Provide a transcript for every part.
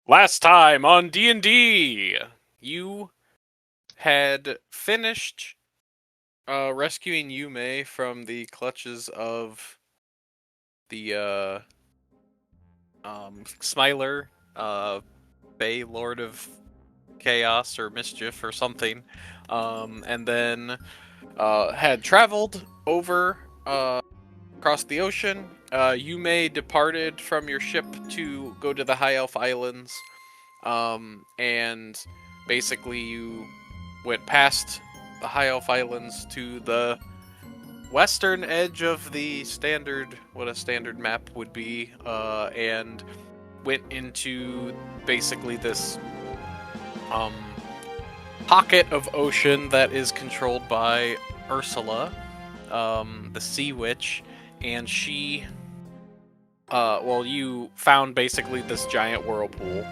Last time on D&D, you had finished rescuing Yume from the clutches of the Smiler, Bay Lord of Chaos or Mischief or something, and then had traveled over across the ocean. Yume departed from your ship to go to the High Elf Islands. And basically you went past the High Elf Islands to the western edge of the what a standard map would be, and went into basically this pocket of ocean that is controlled by Ursula, the Sea Witch, and she you found basically this giant whirlpool,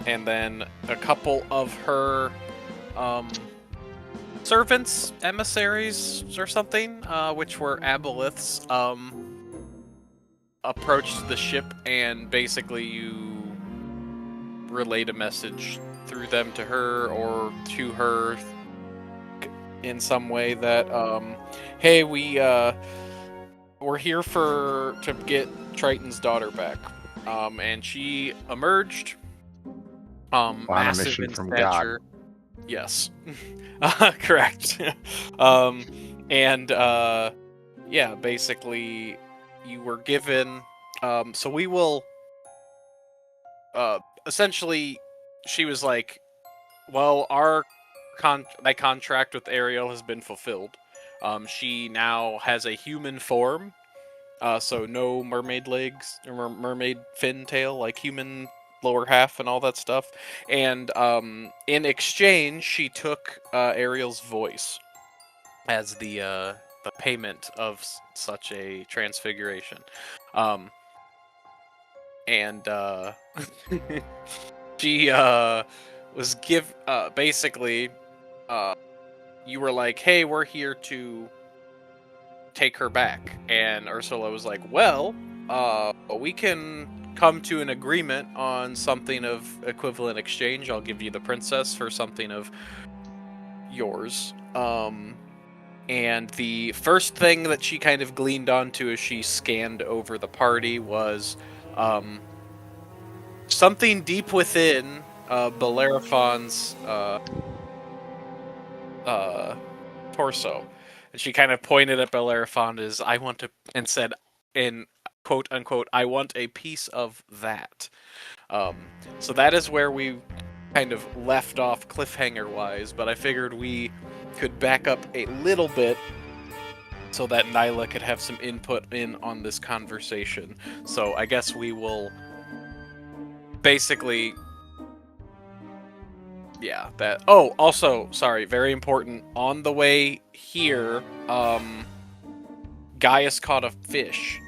and then a couple of her servants, emissaries, or something, which were aboleths, approached the ship, and basically you relayed a message through them to her, or to her in some way that, hey, we're here to get Triton's daughter back, and she emerged, massive in stature. God. Yes, correct. And yeah, basically, you were given. So we will. Essentially, she was like, "Well, my contract with Ariel has been fulfilled. She now has a human form." So no mermaid legs or mermaid fin tail, like human lower half and all that stuff. And in exchange, she took Ariel's voice as the payment of such a transfiguration. And she was basically, you were like, "Hey, we're here to take her back," and Ursula was like, "Well, we can come to an agreement on something of equivalent exchange. I'll give you the princess for something of yours." And the first thing that she kind of gleaned onto as she scanned over the party was something deep within Bellerophon's torso. And she kind of pointed at Bellerophon as and said, in quote unquote, "I want a piece of that." So that is where we kind of left off cliffhanger wise, but I figured we could back up a little bit so that Nyla could have some input in on this conversation. So I guess we will basically, yeah, that. Oh, also, sorry, very important. On the way here, Gaius caught a fish.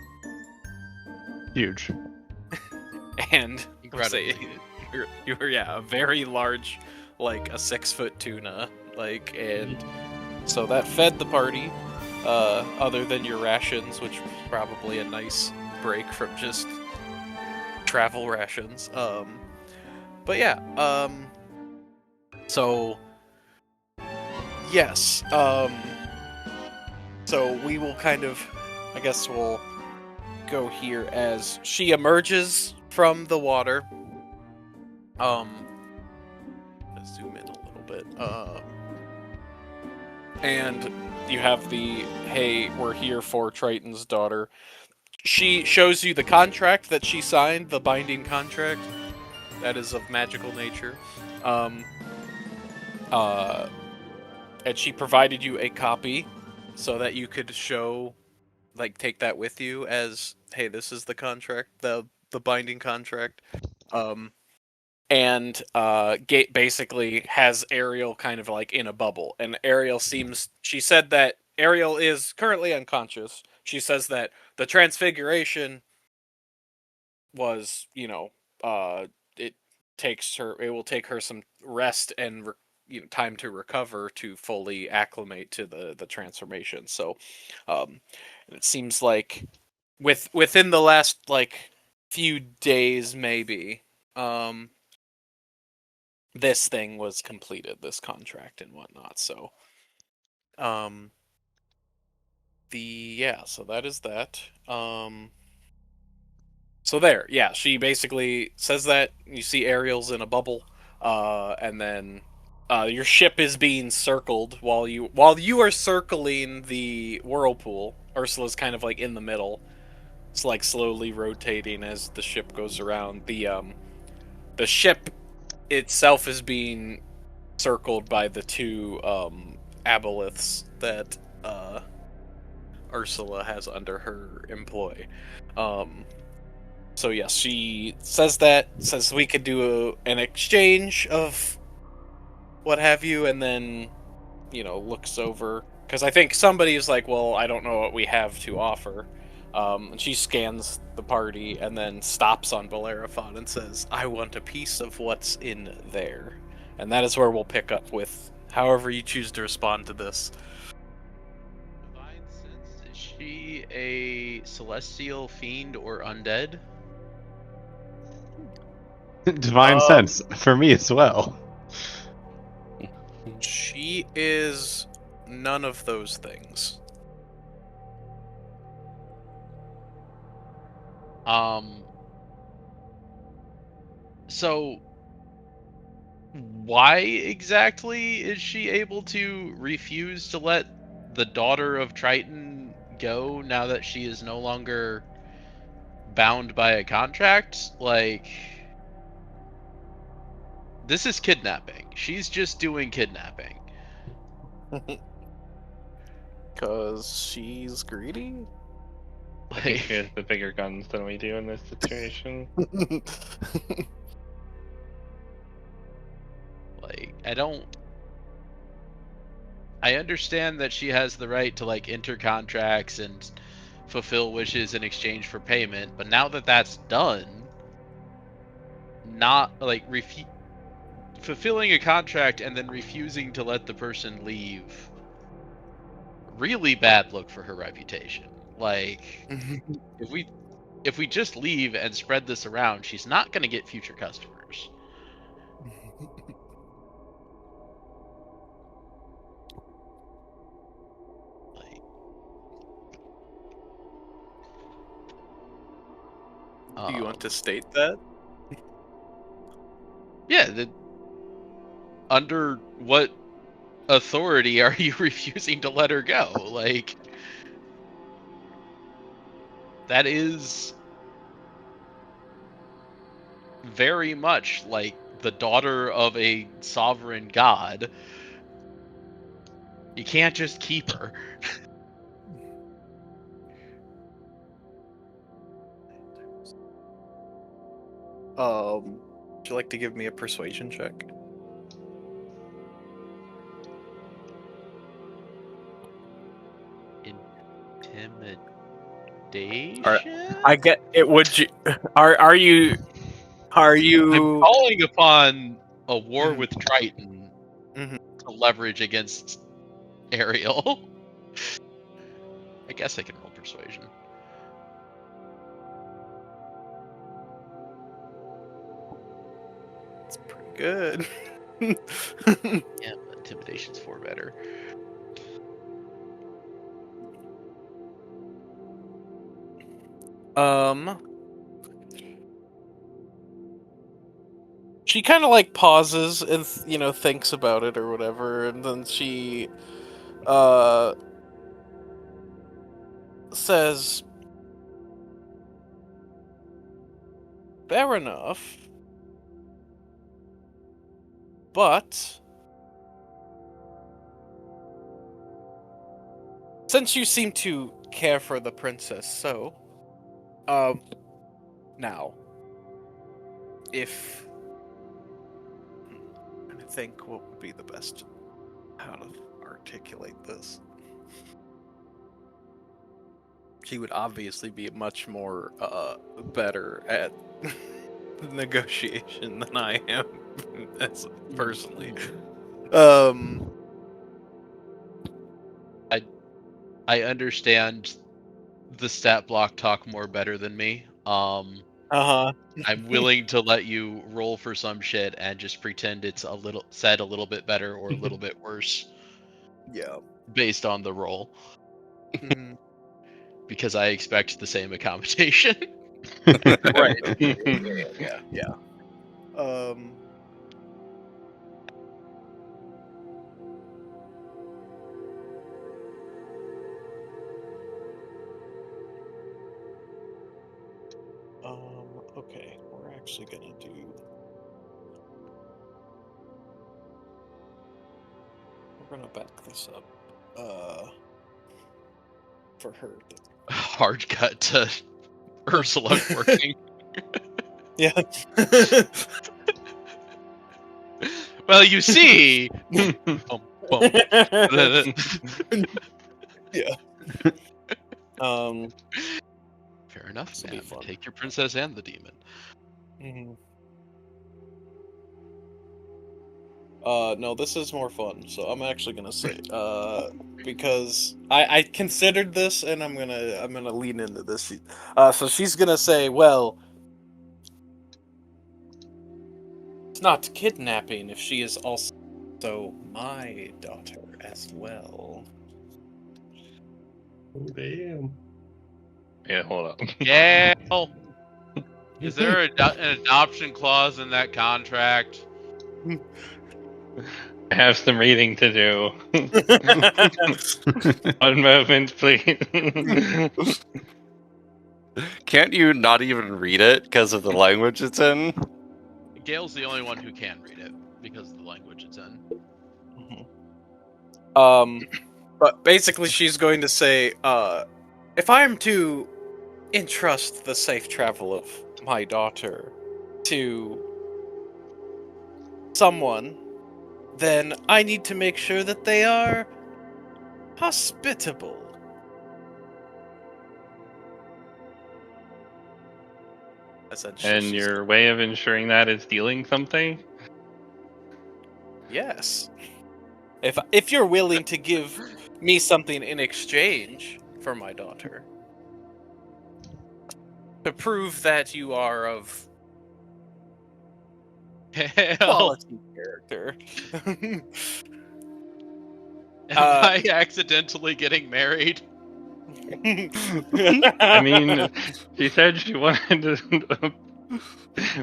Huge. And you were a very large, like a 6-foot tuna, and so that fed the party. Other than your rations, which was probably a nice break from just travel rations. But yeah, so yes, so we will kind of, I guess we'll go here as she emerges from the water. Let's zoom in a little bit. And you have hey, we're here for Triton's daughter. She shows you the contract that she signed, the binding contract that is of magical nature. And she provided you a copy so that you could take that with you as, hey, this is the contract, the binding contract. and basically has Ariel kind of like in a bubble. And Ariel she said that Ariel is currently unconscious. She says that the transfiguration was, it it will take her some rest and time to recover to fully acclimate to the transformation. So, it seems like within the last like few days, maybe, um, this thing was completed, this contract and whatnot. So, um, so that is that. So there, yeah, she basically says that you see Ariel's in a bubble, and then your ship is being circled while you are circling the whirlpool. Ursula's kind of like in the middle. It's like slowly rotating as the ship goes around. The ship itself is being circled by the two aboleths that Ursula has under her employ. Um, So yes, she says we could do an exchange of what have you, and then looks over because I think somebody is like, well, I don't know what we have to offer. And she scans the party and then stops on Bellerophon and says, "I want a piece of what's in there," and that is where we'll pick up with however you choose to respond to this. Divine sense, is she a celestial fiend or undead? Divine Um, sense for me as well. she is none of those things. Um. So, why exactly is she able to refuse to let the daughter of Triton go now that she is no longer bound by a contract? Like, this is kidnapping. She's just doing kidnapping. Because she's greedy? I think Like, she has the bigger guns than we do in this situation. I don't. I understand that she has the right to like enter contracts and fulfill wishes in exchange for payment, but now that that's done, not like fulfilling a contract and then refusing to let the person leave, really bad look for her reputation. Like, if we just leave and spread this around, she's not going to get future customers. Like, Do you want to um, state that? yeah, under what authority are you refusing to let her go? Like, that is very much like the daughter of a sovereign god. You can't just keep her. Would you like to give me a persuasion check? Are Intimidation? I get it? Would you? Are you? Are I'm you? calling upon a war Mhm, with Triton mhm. to leverage against Ariel. I guess I can roll persuasion. It's pretty good. Yeah, but intimidation's 4 better. um, she kind of like pauses and thinks about it or whatever, and then she uh says, "Fair enough, but since you seem to care for the princess, so um, now if." think what would be the best how to articulate this. She would obviously be much more better at negotiation than I am, as personally. I understand the stat block talk more better than me. Uh-huh. I'm willing to let you roll for some shit and just pretend it's a little bit better or a little bit worse Yeah. based on the roll, Mhm. because I expect the same accommodation. Right. Yeah. Um. Okay, we're actually gonna do. We're gonna back this up. For her. Hard cut to Ursula working. Yeah. Well, you see. Bum, bum. Yeah. Fair enough, This will be ma'am. fun. Take your princess and the demon. Mhm. No, this is more fun, so I'm actually gonna say, because I considered this, and I'm gonna lean into this. So she's gonna say, well, it's not kidnapping if she is also my daughter as well. Oh, damn. Yeah, hold up. Gail, is there an adoption clause in that contract? I have some reading to do. One moment, please. Can't you not even read it because of the language it's in? Gail's the only one who can read it because of the language it's in. But basically she's going to say, if I am to entrust the safe travel of my daughter to someone, then I need to make sure that they are hospitable. Essentially, And she's your way of ensuring that is stealing something? yes. If you're willing to give me something in exchange for my daughter, to prove that you are of Gail, quality character. am I accidentally getting married? I mean, she said she wanted to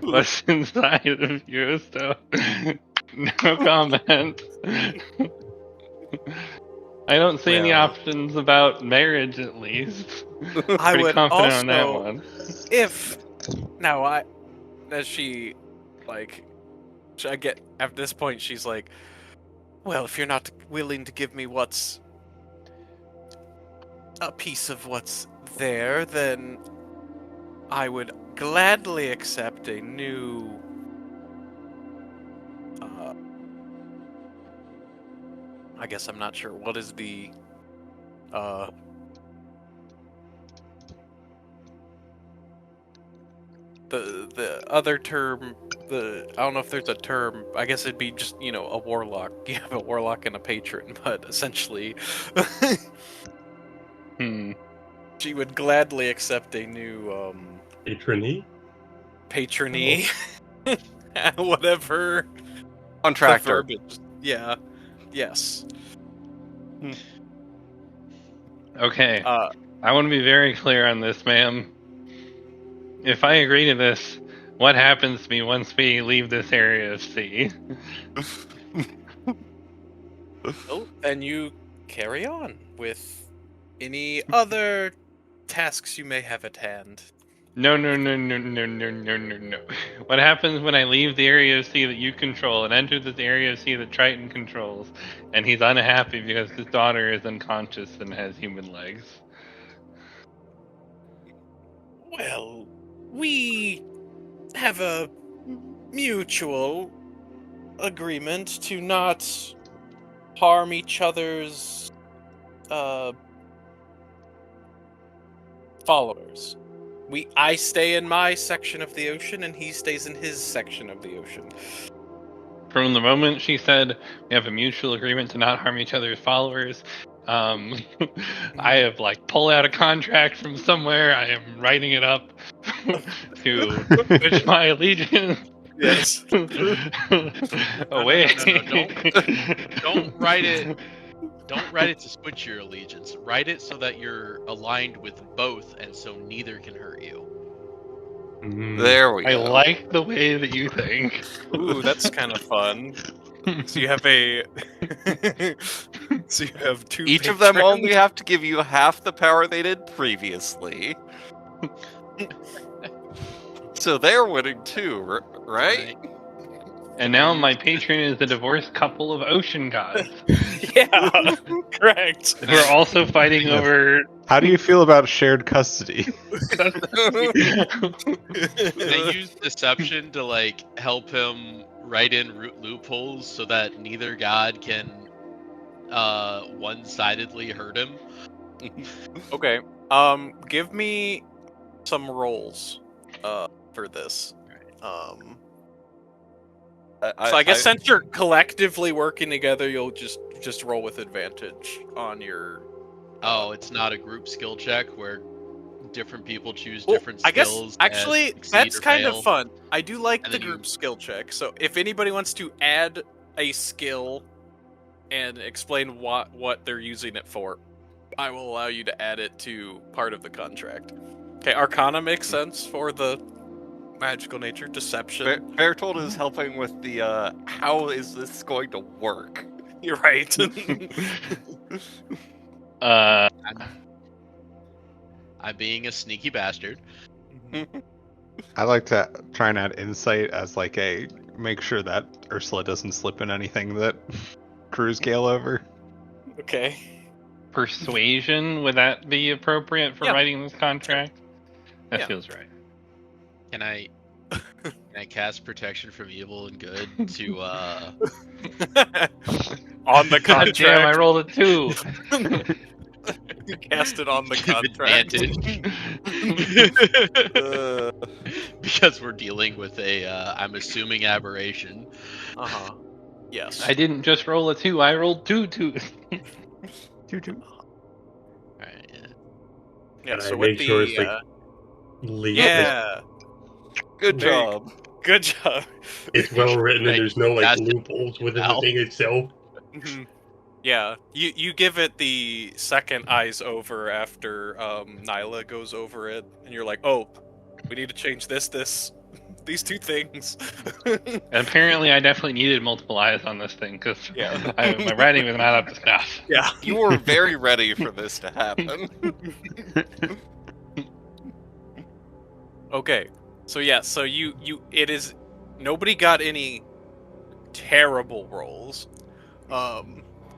what's inside of you, so no comment. I don't see any Well, options about marriage, at least. I Pretty would confident on that also, one. if now I, as she, like, I get at this point, she's like, well, if you're not willing to give me what's a piece of what's there, then I would gladly accept a new. I guess I'm not sure what is uh the other term. I don't know if there's a term. I guess it'd be just a warlock. You have a warlock and a patron, but essentially, she would gladly accept a new Patrony? patrony, whatever the Contractor. verbiage. Yeah. Yes. Okay, I want to be very clear on this, ma'am. If I agree to this, what happens to me once we leave this area of sea? Oh, and you carry on with any other tasks you may have at hand. No, no, no, no, no, no, no, no, no. What happens when I leave the area of sea that you control and enter this area of sea that Triton controls, and he's unhappy because his daughter is unconscious and has human legs? Well, we have a mutual agreement to not harm each other's followers. I stay in my section of the ocean, and he stays in his section of the ocean. From the moment she said we have a mutual agreement to not harm each other's followers, I have pulled out a contract from somewhere. I am writing it up to switch my allegiance. Yes. Away. No. Don't write it. Don't write it to switch your allegiance. Write it so that you're aligned with both, and so neither can hurt you. There we I go. like the way that you think. Ooh, that's kind of fun. So you have so you have two. Each big of them friends. only have to give you half the power they did previously. So they're winning too, right? And now my patron is the divorced couple of ocean gods. Yeah, correct. Who are also fighting over. How do you feel about shared custody? They use deception to help him write in loopholes so that neither god can one-sidedly hurt him. Okay. Give me some rolls for this. So I guess since you're collectively working together, you'll just roll with advantage on your. Oh, it's not a group skill check where different people choose Well, different I guess skills. actually and succeed that's or kind fail. of fun. I do like And the then group you- skill check. So if anybody wants to add a skill and explain what they're using it for, I will allow you to add it to part of the contract. Okay, Arcana makes sense for the magical nature. Deception. Bertold is helping with the how is this going to work? You're right. I'm being a sneaky bastard. I like to try and add insight as a make sure that Ursula doesn't slip in anything that crews Gale over. Okay. Persuasion, would that be appropriate for Yeah. writing this contract? That Yeah. feels right. Can I cast protection from evil and good to On the God contract. damn, I rolled a 2. You cast it on the give contract. advantage? Because we're dealing with a I'm assuming aberration. Uh-huh. Yes. I didn't just roll a 2, I rolled 2 2s. 2-2. Alright, yeah. Yeah, And so I with make sure it's the yeah, Good Very job. good job. it's well written and there's no That's- loopholes within the Ow. thing itself. Mhm. Yeah, you give it the second eyes over after Nyla goes over it, and you're like, oh, we need to change these two things. Apparently, I definitely needed multiple eyes on this thing, because Yeah. my writing was not up to snuff. Yeah. You were very ready for this to happen. Okay. So yeah, so it is nobody got any terrible rolls.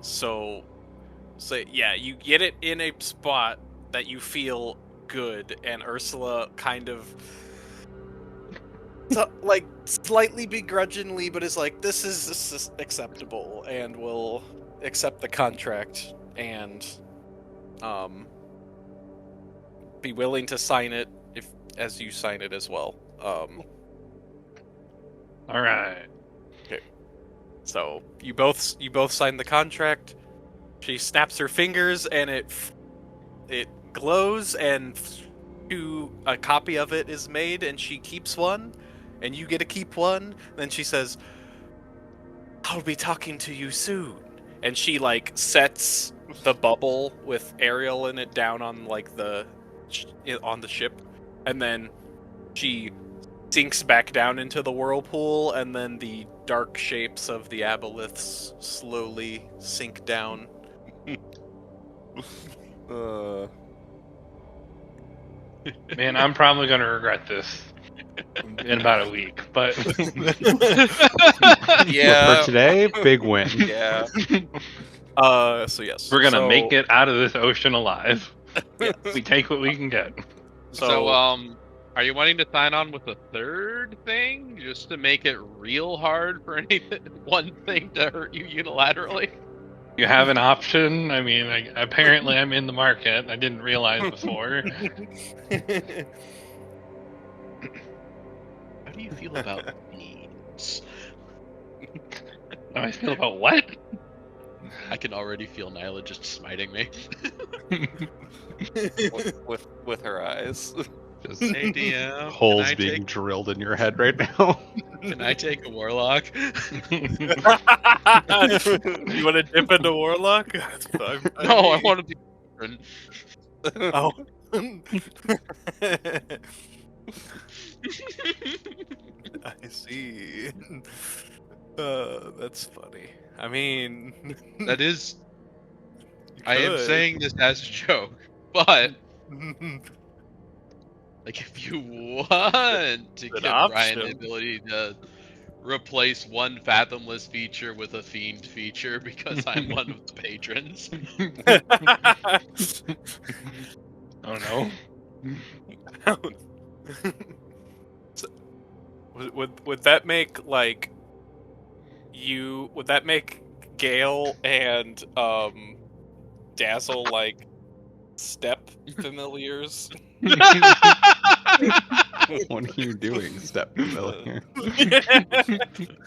So yeah, you get it in a spot that you feel good, and Ursula kind of slightly begrudgingly, but is like, this is acceptable, and will accept the contract and be willing to sign it as you sign it as well. All right. So you both sign the contract. She snaps her fingers, and it glows, and a copy of it is made, and she keeps one, and you get to keep one. Then she says, "I'll be talking to you soon." And she sets the bubble with Ariel in it down on on the ship, and then she sinks back down into the whirlpool, and then the dark shapes of the aboliths slowly sink down. Man, I'm probably going to regret this in about a week, but Yeah. For today, big win. Yeah. So yes. we're going to So- make it out of this ocean alive. We take what we can get. So Are you wanting to sign on with a third thing just to make it real hard for one thing to hurt you unilaterally? You have an option. I mean, apparently I'm in the market. I didn't realize before. How do you feel about beans? How do I feel about what? I can already feel Nyla just smiting me. with her eyes. Just Hey DM, holes can I being take drilled in your head right now. can I take a warlock? You want to dip into Warlock? No, I want to be different. Oh. I see. That's funny. I mean, That is, you I am could. saying this as a joke, but like if you want to An give Ryan option. the ability to replace one fathomless feature with a fiend feature because I'm one of the patrons. Oh no. So, would that make like would that make Gale and Dazzle like step familiars? What are you doing, step familiar? Would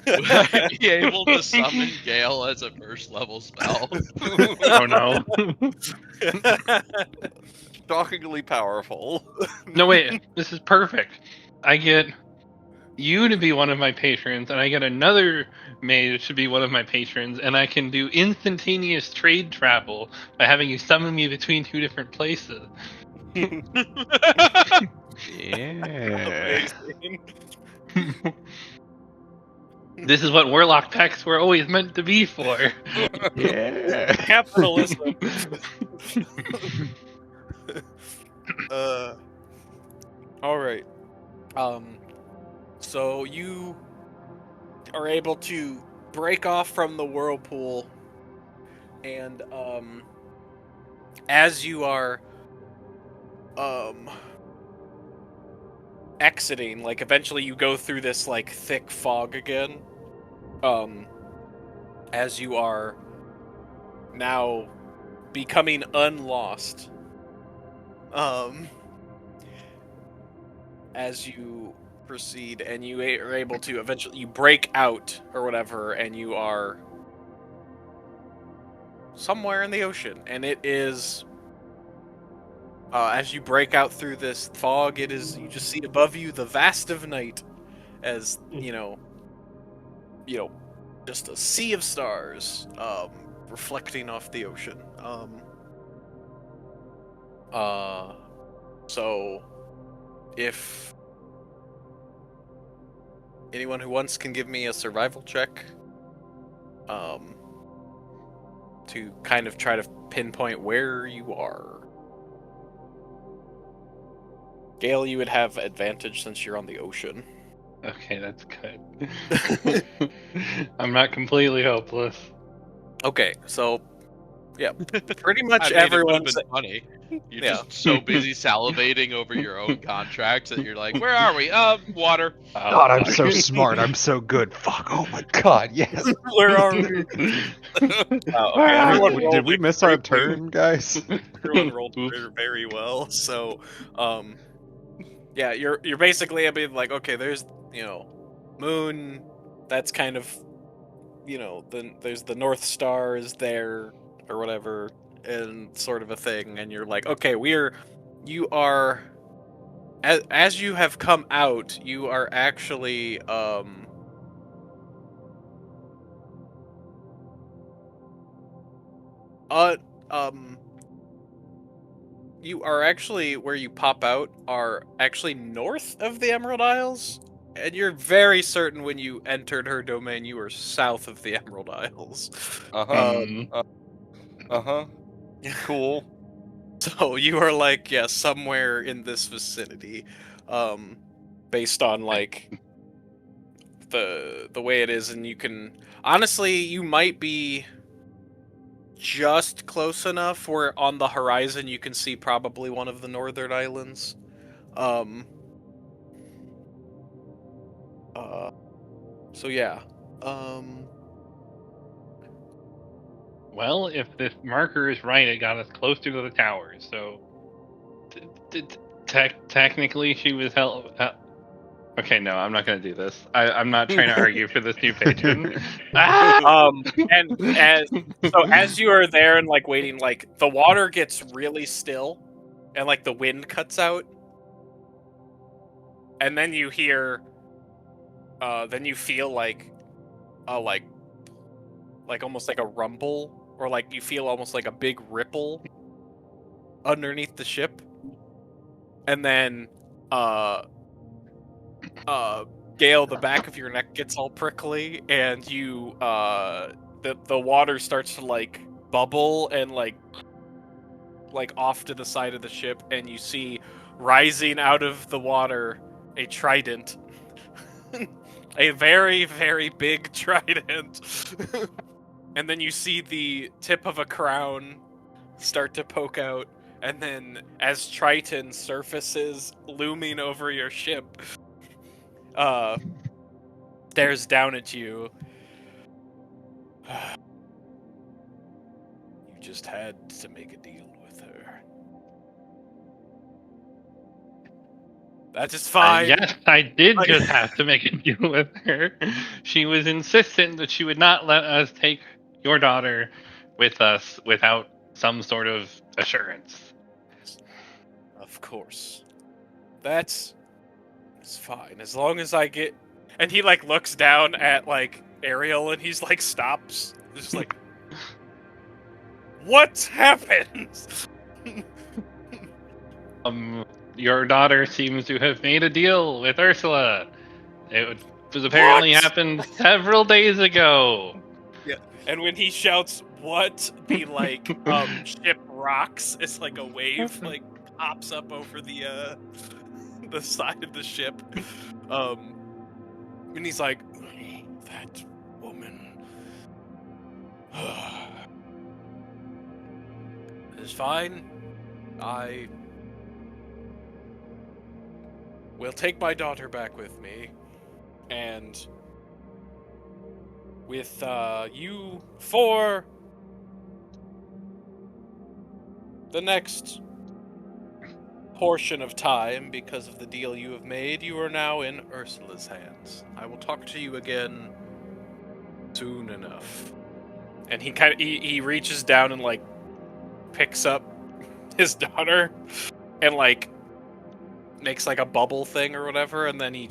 I be able to summon Gale as a first level spell? Oh no. Shockingly powerful. No, wait. This is perfect. I get you to be one of my patrons, and I get another mage to be one of my patrons, and I can do instantaneous trade travel by having you summon me between two different places. Yeah. Amazing. This is what warlock packs were always meant to be for. Yeah. Capitalism. All right. So you are able to break off from the whirlpool, and as you are exiting, like eventually you go through this like thick fog again. As you are now becoming unlost. As you proceed, and you are able to eventually you break out or whatever, and you are somewhere in the ocean, and it is as you break out through this fog, it is you just see above you the vast of night, as you know, just a sea of stars reflecting off the ocean. So if anyone who wants can give me a survival check to kind of try to pinpoint where you are. Gale, you would have advantage since you're on the ocean. Okay, that's good. I'm not completely hopeless. Okay, so yeah, pretty much I mean, it would everyone's have been funny. You're Yeah. just so busy salivating over your own contracts that you're like, "Where are we? Water." God, I'm so smart. I'm so good. Fuck. Oh my god, yes. Where are we? Okay, everyone rolled Did we miss our extremely- turn, guys? Everyone rolled Oops. very well. So, yeah, you're basically, I mean, like, okay, there's moon. That's kind of, then there's the North Star is there or whatever, and sort of a thing. And you're like, okay, you are, as you have come out, you are actually you are actually, where you pop out are actually north of the Emerald Isles, and you're very certain when you entered her domain you were south of the Emerald Isles. Uh-huh. Cool. So you are like, yeah, somewhere in this vicinity, based on like the way it is, and you can honestly, you might be just close enough where on the horizon you can see probably one of the northern islands. So yeah. Well, if this marker is right, it got us closer to the towers. So, technically, she was held. Okay, no, I'm not going to do this. I'm not trying to argue for this new patron. Ah! And as you are there and like waiting, like the water gets really still, and like the wind cuts out, and then you hear, then you feel like almost like a rumble, or like you feel almost like a big ripple underneath the ship, and then Gale, the back of your neck gets all prickly, and you the water starts to like bubble and like off to the side of the ship, and you see rising out of the water a trident. A very, very big trident. And then you see the tip of a crown start to poke out, and then as Triton surfaces looming over your ship, stares down at you. You just had to make a deal with her. That is fine. Yes, I did just have to make a deal with her. She was insistent that she would not let us take your daughter with us without some sort of assurance. Of course. It's fine. As long as I get... And he, like, looks down at, like, Ariel, and he's, like, stops. Just like... What happened? Your daughter seems to have made a deal with Ursula. It was apparently happened several days ago. Yeah. And when he shouts, "What?" the, like, ship rocks. It's like a wave, like, pops up over the side of the ship. And he's like, "That woman is fine. I will take my daughter back with me, and with you for the next portion of time, because of the deal you have made, you are now in Ursula's hands. I will talk to you again soon enough." And he reaches down and like picks up his daughter and like makes like a bubble thing or whatever, and then he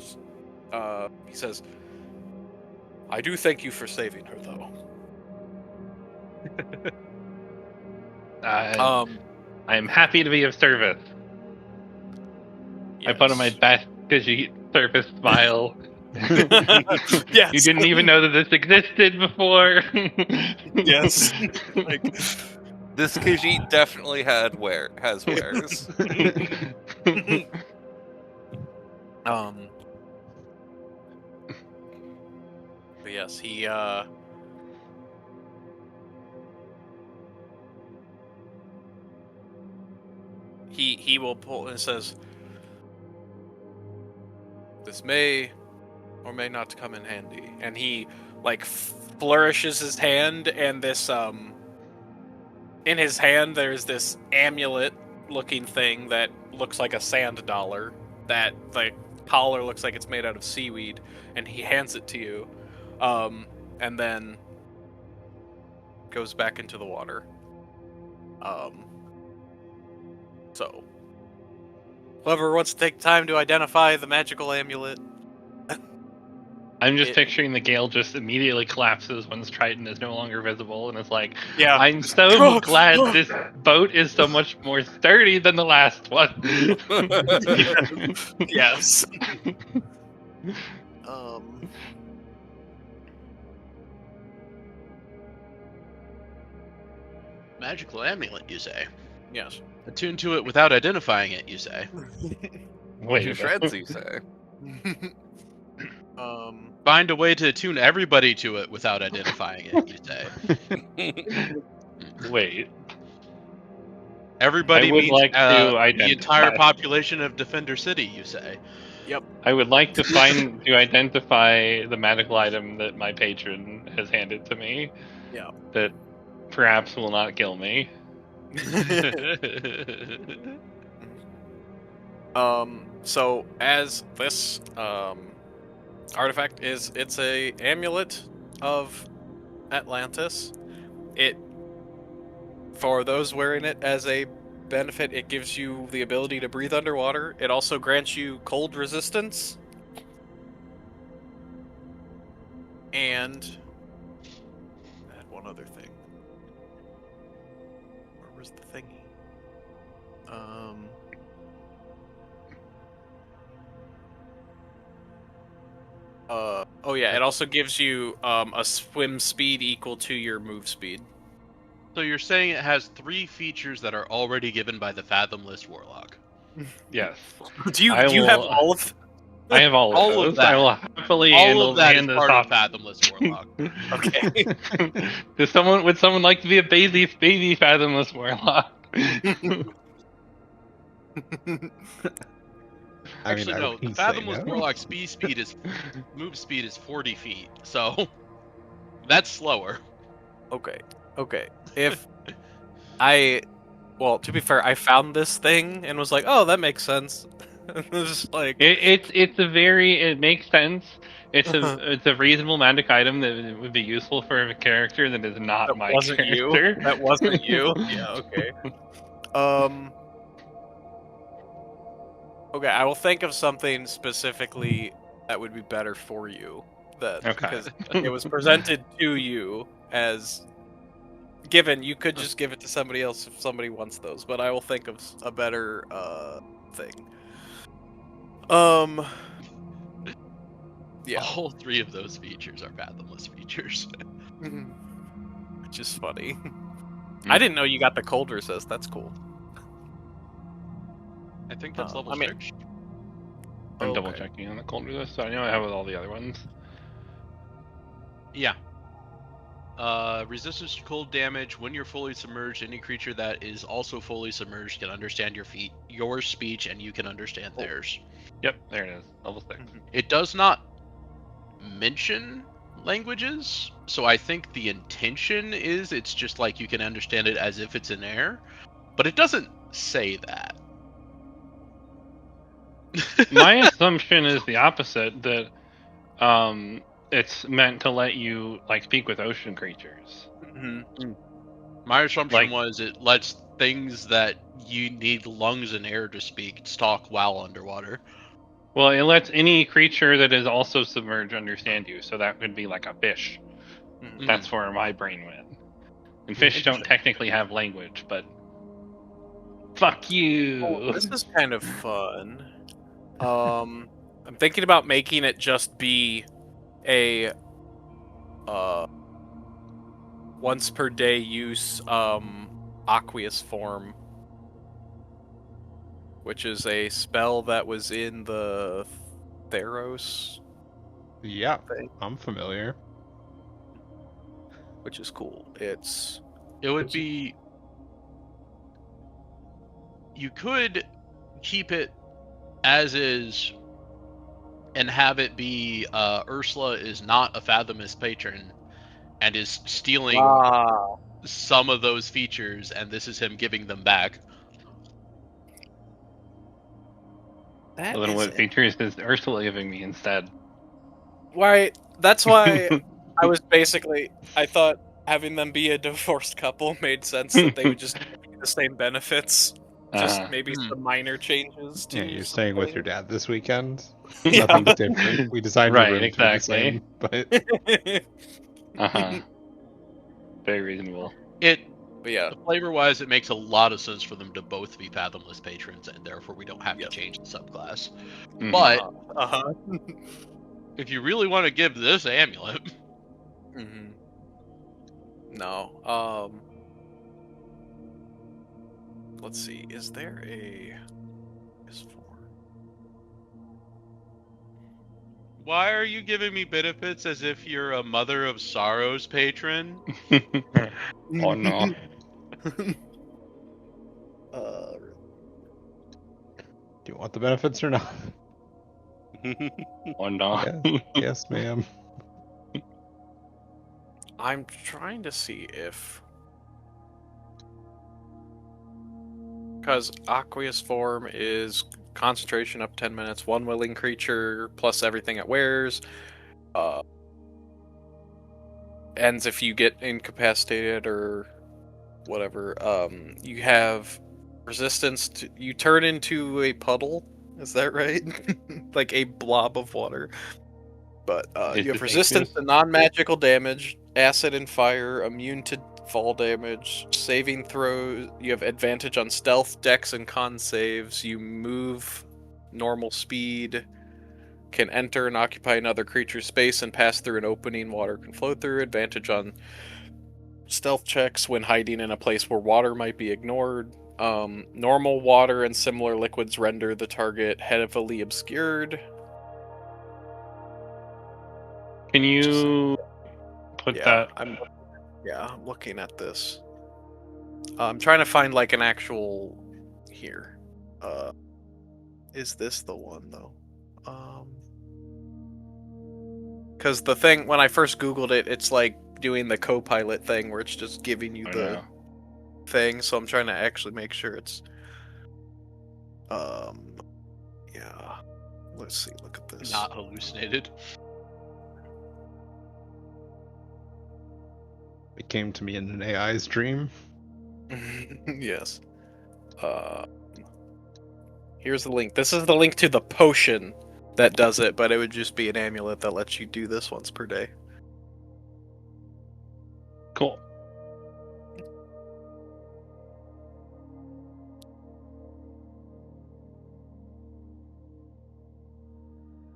says, "I do thank you for saving her, though." I'm happy to be of service. Yes. I put on my best Khajiit surface smile. Yes. You didn't even know that this existed before. Yes. Like, This Khajiit definitely has wares. But yes, he will pull and says, "This may or may not come in handy." And he like flourishes his hand, and this in his hand there's this amulet looking thing that looks like a sand dollar, that the collar looks like it's made out of seaweed, and he hands it to you, and then goes back into the water. So whoever wants to take time to identify the magical amulet. I'm just picturing the Gale just immediately collapses once Triton is no longer visible, and it's like, Yeah. I'm so glad this boat is so much more sturdy than the last one. Yes. Magical amulet, you say? Yes. Attune to it without identifying it, you say? Wait, Two shreds, you say. Find a way to attune everybody to it without identifying it, you say? wait. Everybody I would means like to the identify. entire population of Defender City, you say? Yep. I would like to identify the magical item that my patron has handed to me Yeah. that perhaps will not kill me. So as this artifact it's a amulet of Atlantis. It, for those wearing it as a benefit, it gives you the ability to breathe underwater. It also grants you cold resistance. And I had one other thing. Where was the thingy? Oh yeah, it also gives you a swim speed equal to your move speed. So you're saying it has 3 features that are already given by the Fathomless Warlock. Yes. Do you I have will- all of I have all of All those. of that. I will happily All of that is hand this part of off. Fathomless Warlock. Okay. Would someone like to be a baby Fathomless Warlock? Actually, I no. wouldn't The say Fathomless no. Warlock's move speed is 40 feet, so that's slower. Okay. Well, to be fair, I found this thing and was like, oh, that makes sense. It was like, It makes sense. It's a reasonable magic item that would be useful for a character that is not that my wasn't you. character. That wasn't you. Yeah, okay. Okay, I will think of something specifically that would be better for you. Okay. Because it was presented to you as given. You could just give it to somebody else if somebody wants those, but I will think of a better thing. Yeah. All 3 of those features are Fathomless features. Which is funny. I didn't know you got the cold resist. That's cool. I think that's level I mean- 6. I'm double Okay. checking on the cold resist, so I know I have with all the other ones. Yeah. Resistance to cold damage. When you're fully submerged, any creature that is also fully submerged can understand your speech, and you can understand theirs. Yep, there it is. Level 6. It does not mention languages, so I think the intention is it's just like you can understand it as if it's in air, but it doesn't say that. My assumption is the opposite, that it's meant to let you speak with ocean creatures. My assumption Like- was it lets things that you need lungs and air to speak talk while underwater. Well, it lets any creature that is also submerged understand you, so that could be like a fish. That's where my brain went. And fish don't technically have language, but fuck you. Oh, this is kind of fun. I'm thinking about making it just be a once per day use aqueous form, which is a spell that was in the Theros, Yeah, I'm familiar. which is cool. It would be. You could keep it as is and have it be Ursula is not a Fathomless patron and is stealing some of those features, and this is him giving them back. Well, then what features is Ursula giving me instead? Right. That's why I thought having them be a divorced couple made sense, that they would just give the same benefits. Just maybe some minor changes to. Yeah, you're staying with your dad this weekend. Yeah. Nothing's different. We designed your Right, room to be the exactly. same, but Very reasonable. But yeah, Flavor-wise, it makes a lot of sense for them to both be Fathomless patrons, and therefore we don't have to change the subclass. But if you really want to give this amulet, no. Let's see. Is there a S4? why are you giving me benefits as if you're a Mother of Sorrows patron? Oh no. do you want the benefits or not? Oh no. Yes, ma'am. I'm trying to see if... Because aqueous form is concentration up 10 minutes, one willing creature, plus everything it wears. Ends if you get incapacitated or whatever. You have resistance to... You turn into a puddle, is that right? Like a blob of water. But Is you have it resistance aqueous? to non-magical damage, acid and fire, immune to fall damage, saving throws. You have advantage on stealth, dex, and con saves. You move normal speed, can enter and occupy another creature's space and pass through an opening water can flow through. Advantage on stealth checks when hiding in a place where water might be ignored. Normal water and similar liquids render the target heavily obscured. Can you put that? I'm looking at this. I'm trying to find like an actual here. Is this the one though? Because the thing when I first Googled it, it's like doing the co-pilot thing where it's just giving you I the know. thing. So I'm trying to actually make sure it's. Yeah. Let's see. Look at this. Not hallucinated. It came to me in an AI's dream. Yes. Here's the link. This is the link to the potion that does it, but it would just be an amulet that lets you do this once per day. Cool.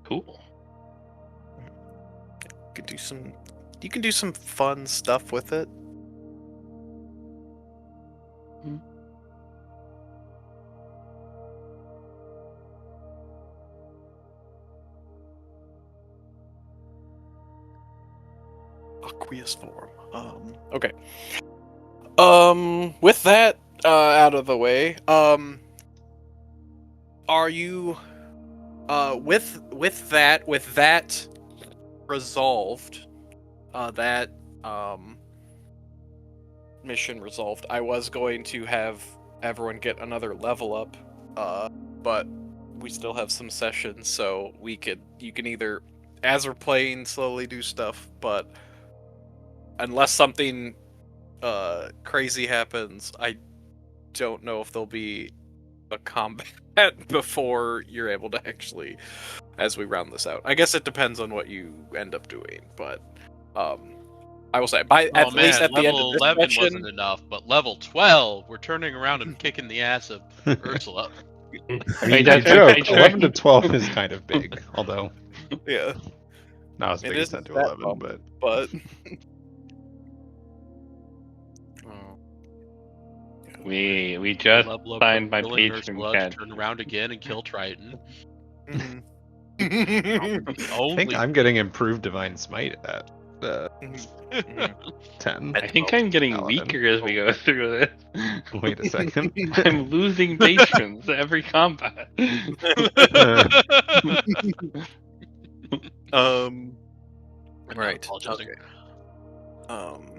Cool. You can do some fun stuff with it. Aqueous form. Okay. With that out of the way, are you with that resolved, that mission resolved, I was going to have everyone get another level up, but we still have some sessions, so you can either, as we're playing, slowly do stuff, but unless something crazy happens, I don't know if there'll be a combat before you're able to actually, as we round this out. I guess it depends on what you end up doing, but I will say at least at the end of level this 11 session, wasn't enough, but level 12, we're turning around and kicking the ass of Ursula. I mean, that's I joke. okay. 11 to 12 is kind of big, although yeah, not as it big as isn't 10 to that 11, bump, but We just Level up signed my killing patron Ursula to cat. turn around again and kill Triton. Mhm. I think I'm getting improved Divine Smite at 10. I think I'm getting Paladin. weaker as we go through this. Wait a second. I'm losing patrons every combat. Right. Apologizing. Okay.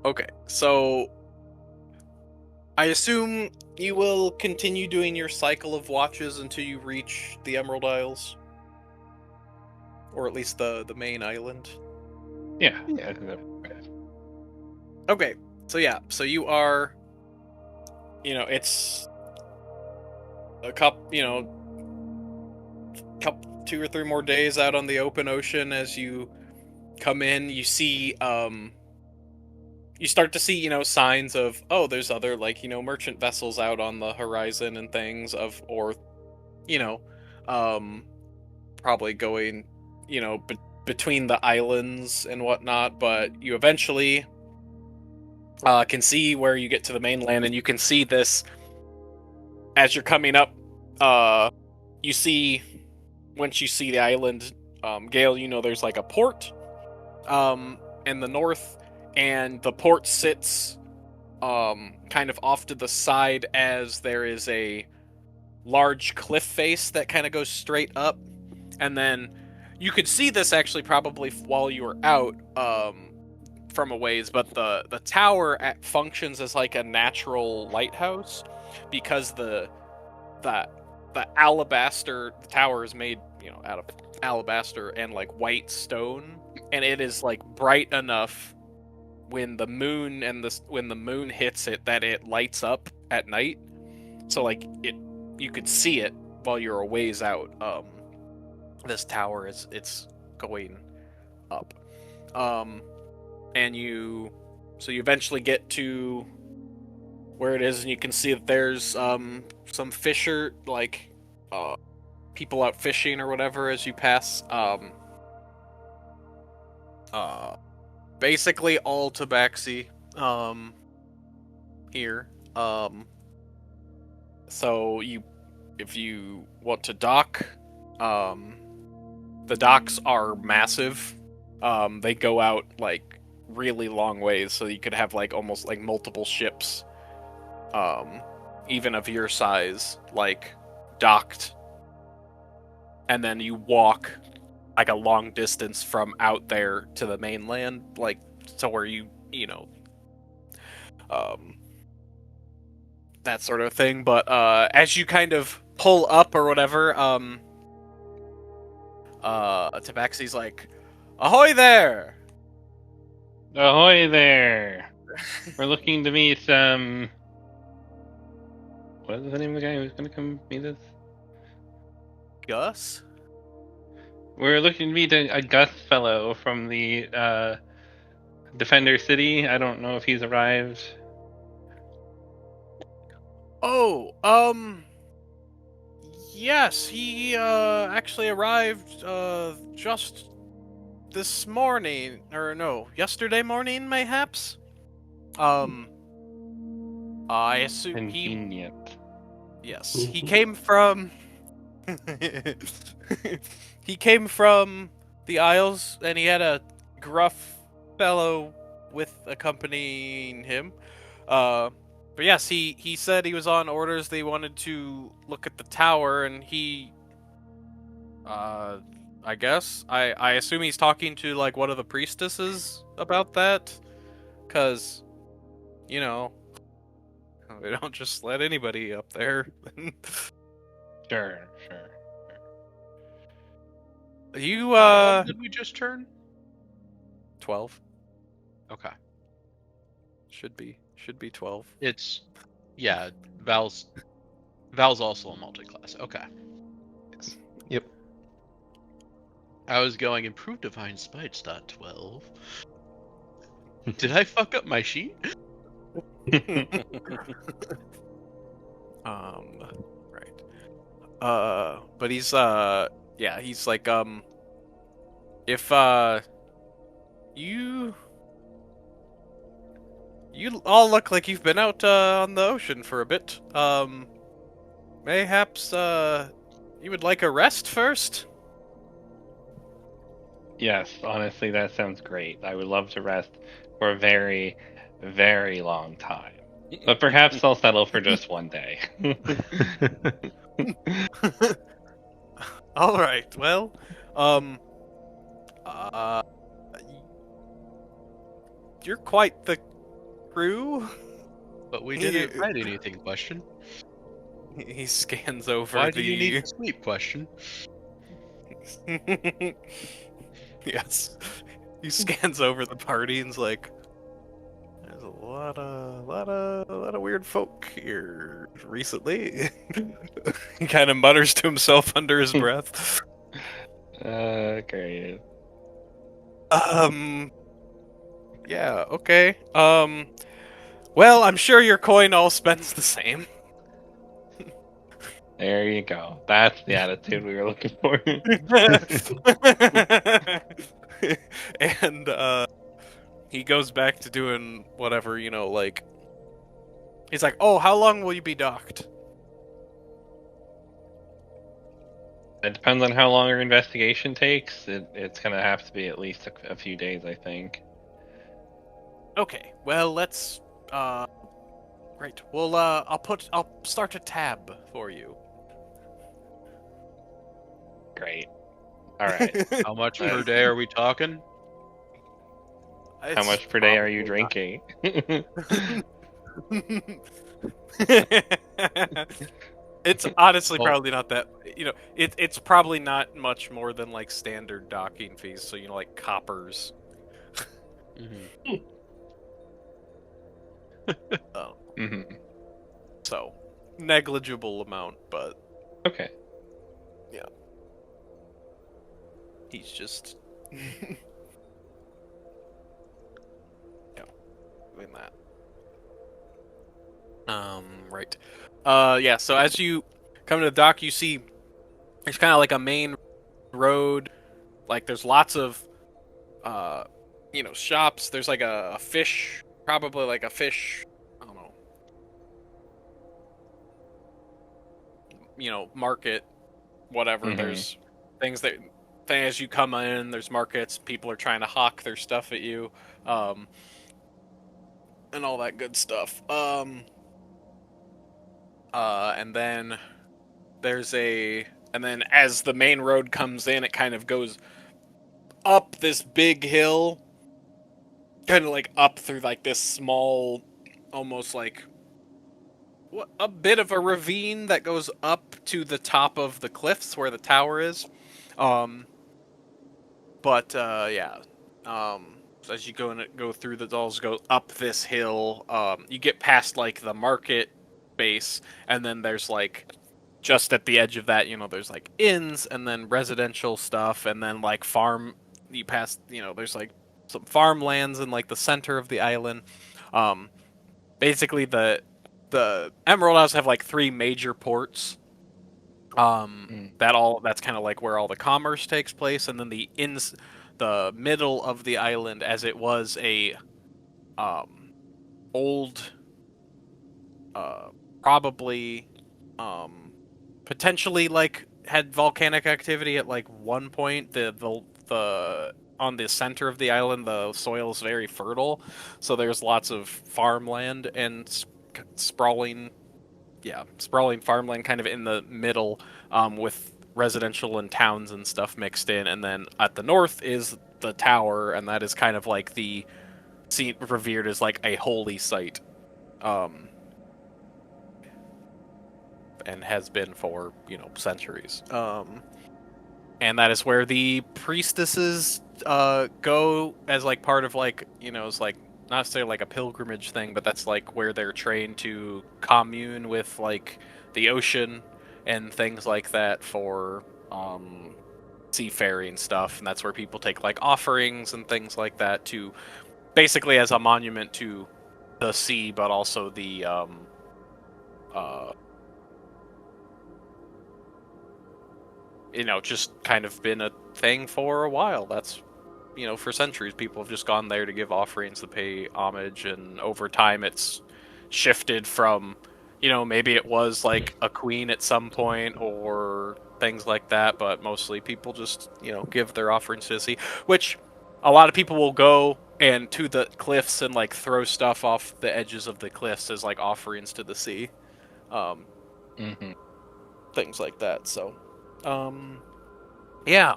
Okay. So I assume you will continue doing your cycle of watches until you reach the Emerald Isles, or at least the main island. Yeah. Okay. So yeah. So you are. It's a couple. 2 or 3 more days out on the open ocean. As you come in, you see. You start to see, signs of, there's other, merchant vessels out on the horizon and things probably going, between the islands and whatnot, but you eventually can see where you get to the mainland, and you can see this as you're coming up. You see, once you see the island, Gale, there's like a port in the north. And the port sits kind of off to the side, as there is a large cliff face that kind of goes straight up. And then you could see this actually probably while you were out from a ways, but the tower functions as like a natural lighthouse because the alabaster tower is made, out of alabaster and like white stone, and it is like bright enough when the moon hits it that it lights up at night. So like you could see it while you're a ways out. This tower it's going up. And you eventually get to where it is, and you can see that there's some fisher, like people out fishing or whatever as you pass. Basically all tabaxi here. So if you want to dock, the docks are massive. They go out like really long ways, so you could have like almost like multiple ships, even of your size, like docked, and then you walk like a long distance from out there to the mainland, like to where that sort of thing. But as you kind of pull up or whatever, Tabaxi's like, "Ahoy there!" Ahoy there! We're looking to meet what is the name of the guy who's gonna come meet us? Gus? We're looking to meet a Gus fellow from the Defender City. I don't know if he's arrived. Oh, yes, he actually arrived just this morning, or no, yesterday morning, mayhaps. I assume Convenient. Yes, he came from. He came from the Isles, and he had a gruff fellow with accompanying him. But yes, he said he was on orders. They wanted to look at the tower, and he, I guess I assume he's talking to like one of the priestesses about that, cause, we don't just let anybody up there. Sure. You Did we just turn? 12 Okay. should be 12. It's Val's also a multi-class. Okay. Yes. Yep. I was going improve divine spite stat 12. Did I fuck up my sheet? Right. But he's he's like, if you all look like you've been out on the ocean for a bit. Mayhaps you would like a rest first? Yes, honestly, that sounds great. I would love to rest for a very, very long time. But perhaps I'll settle for just one day. All right. Well, you're quite the crew. But we didn't write anything, question. He scans over Why the... do you need to sleep, question? Yes. He scans over the party and's like, there's a lot of weird folk here recently. He kind of mutters to himself under his breath. Great. Yeah, okay. Well, I'm sure your coin all spends the same. There you go. That's the attitude we were looking for. And he goes back to doing whatever, like, he's like, "Oh, how long will you be docked?" It depends on how long our investigation takes. It's gonna have to be at least a few days, I think. Okay, well, let's right. Well, I'll start a tab for you. Great. All right. How much Nice. per day are we talking? How much per day are you drinking? It's honestly Well- probably not that. It's probably not much more than like standard docking fees. So like coppers. Mhm. Oh, hmm so negligible amount, but Okay. he's just doing that. Right. Yeah. So as you come to the dock, you see there's kind of like a main road. Like there's lots of shops. There's like a fish, probably like a fish. I don't know. Market, whatever. Mhm. There's things that as you come in, there's markets. People are trying to hawk their stuff at you, and all that good stuff. And then and then as the main road comes in, it kind of goes up this big hill, kind of like up through like this small, almost like a bit of a ravine that goes up to the top of the cliffs where the tower is. But yeah. So as you go through the dolls, go up this hill, you get past like the market base, and then there's like just at the edge of that, there's like inns and then residential stuff, and then like farm. You pass, there's like some farmlands in like the center of the island. Basically the Emerald Isles have like three major ports. That's kind of like where all the commerce takes place, and then the middle of the island, as it was a old, probably potentially like had volcanic activity at like one point. The on the center of the island, the soil is very fertile, so there's lots of farmland and sprawling farmland kind of in the middle, with residential and towns and stuff mixed in. And then at the north is the tower, and that is kind of like revered as like a holy site, and has been for centuries. And that is where the priestesses go as like part of like it's like not necessarily like a pilgrimage thing, but that's like where they're trained to commune with like the ocean and things like that for seafaring stuff. And that's where people take like offerings and things like that to basically as a monument to the sea, but also the just kind of been a thing for a while. That's for centuries people have just gone there to give offerings, to pay homage, and over time it's shifted from maybe it was like a queen at some point or things like that, but mostly people just give their offerings to the sea, which a lot of people will go and to the cliffs and like throw stuff off the edges of the cliffs as like offerings to the sea, Mhm. things like that. So yeah.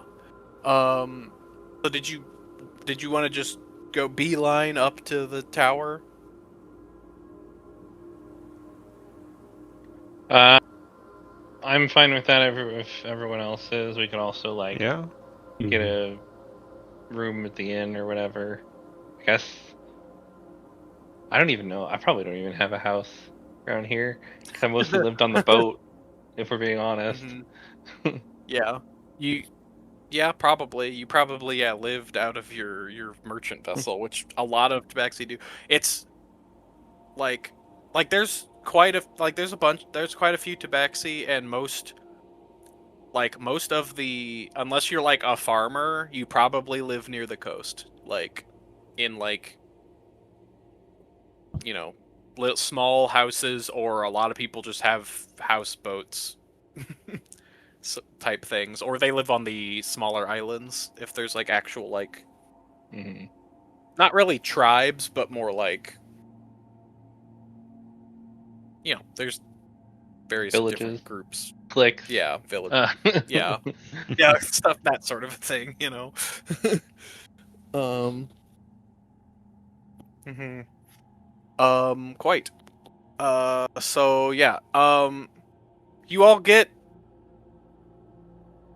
So did you want to just go beeline up to the tower? I'm fine with that. If everyone else is, we can also like Yeah. get a room at the inn or whatever. I guess I don't even know. I probably don't even have a house around here because I mostly lived on the boat. If we're being honest. Mhm. Yeah. Yeah, probably. You probably lived out of your merchant vessel, which a lot of tabaxi do. It's like there's quite a few tabaxi, and most of the, unless you're like a farmer, you probably live near the coast, like in like little small houses, or a lot of people just have houseboats type things, or they live on the smaller islands if there's like actual like Mhm. not really tribes, but more like there's various Villages. different groups. Clicks. Yeah, village. Uh, Yeah. Yeah, stuff, that sort of thing, Quite. So yeah. You all get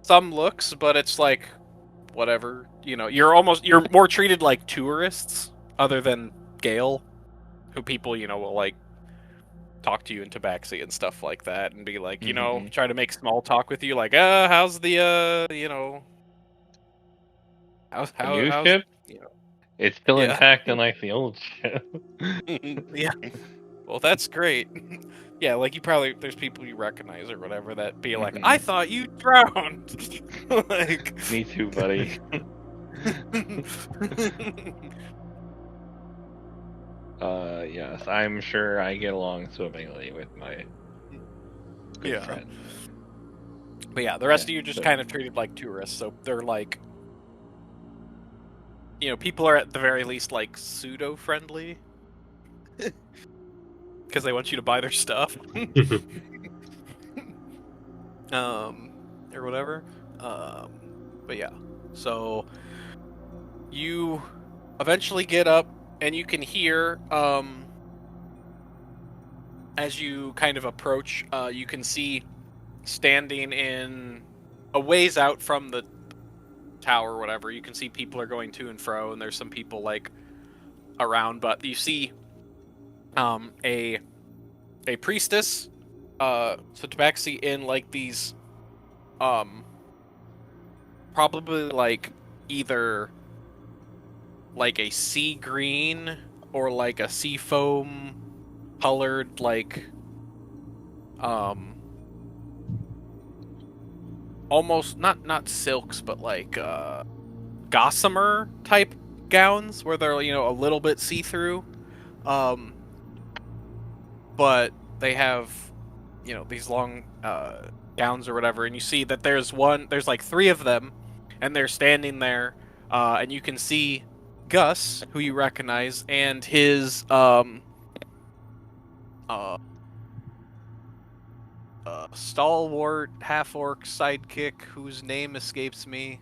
some looks, but it's like whatever. You're more treated like tourists, other than Gale, who people will like talk to you in Tabaxi and stuff like that, and be like, Mhm. try to make small talk with you, like, how's the how's the new how's ship? It's still yeah. intact, unlike the old ship. Yeah. Well, that's great. Yeah, like there's people you recognize or whatever that be like, Mhm. I thought you drowned. Like, Me too, buddy. Yes, I'm sure I get along swimmingly with my good Yeah. friend. But yeah, the rest of Yeah, you just so- kind of treated like tourists, so they're like, people are at the very least like pseudo friendly because they want you to buy their stuff, or whatever. But yeah, so you eventually get up and you can hear, as you kind of approach, you can see standing in a ways out from the tower or whatever, you can see people are going to and fro, and there's some people like around, but you see a priestess, so Tabaxi, in like these probably like either like a sea green or like a sea foam colored, like almost not silks, but like gossamer type gowns where they're a little bit see-through, but they have these long gowns or whatever, and you see that there's like three of them, and they're standing there, and you can see Gus, who you recognize, and his stalwart half-orc sidekick, whose name escapes me,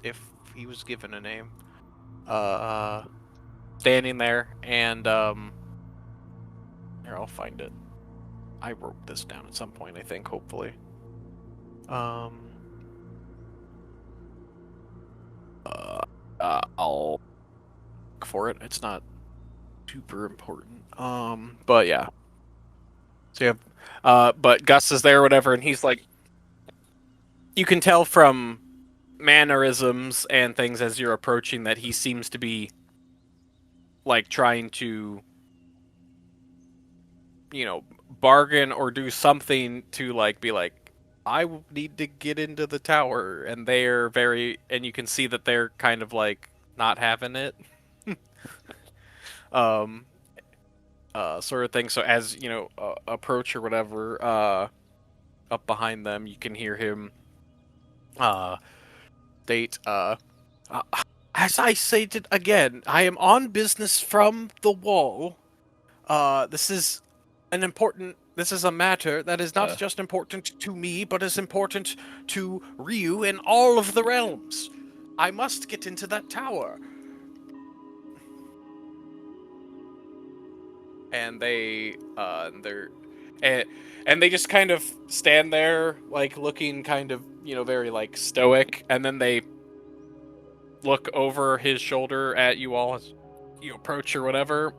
if he was given a name, standing there, and here, I'll find it. I wrote this down at some point, I think, hopefully. I'll look for it. It's not super important. But yeah. So you have, but Gus is there or whatever, and he's like, you can tell from mannerisms and things as you're approaching that he seems to be like trying to bargain or do something to like be like, I need to get into the tower, and you can see that they're kind of like not having it. Sort of thing. So as approach or whatever, up behind them, you can hear him state, as I stated again, I am on business from the wall. This is a matter that is not just important to me, but is important to Ryu and all of the realms. I must get into that tower. And and they just kind of stand there, like looking kind of, very like stoic, and then they look over his shoulder at you all as you approach or whatever.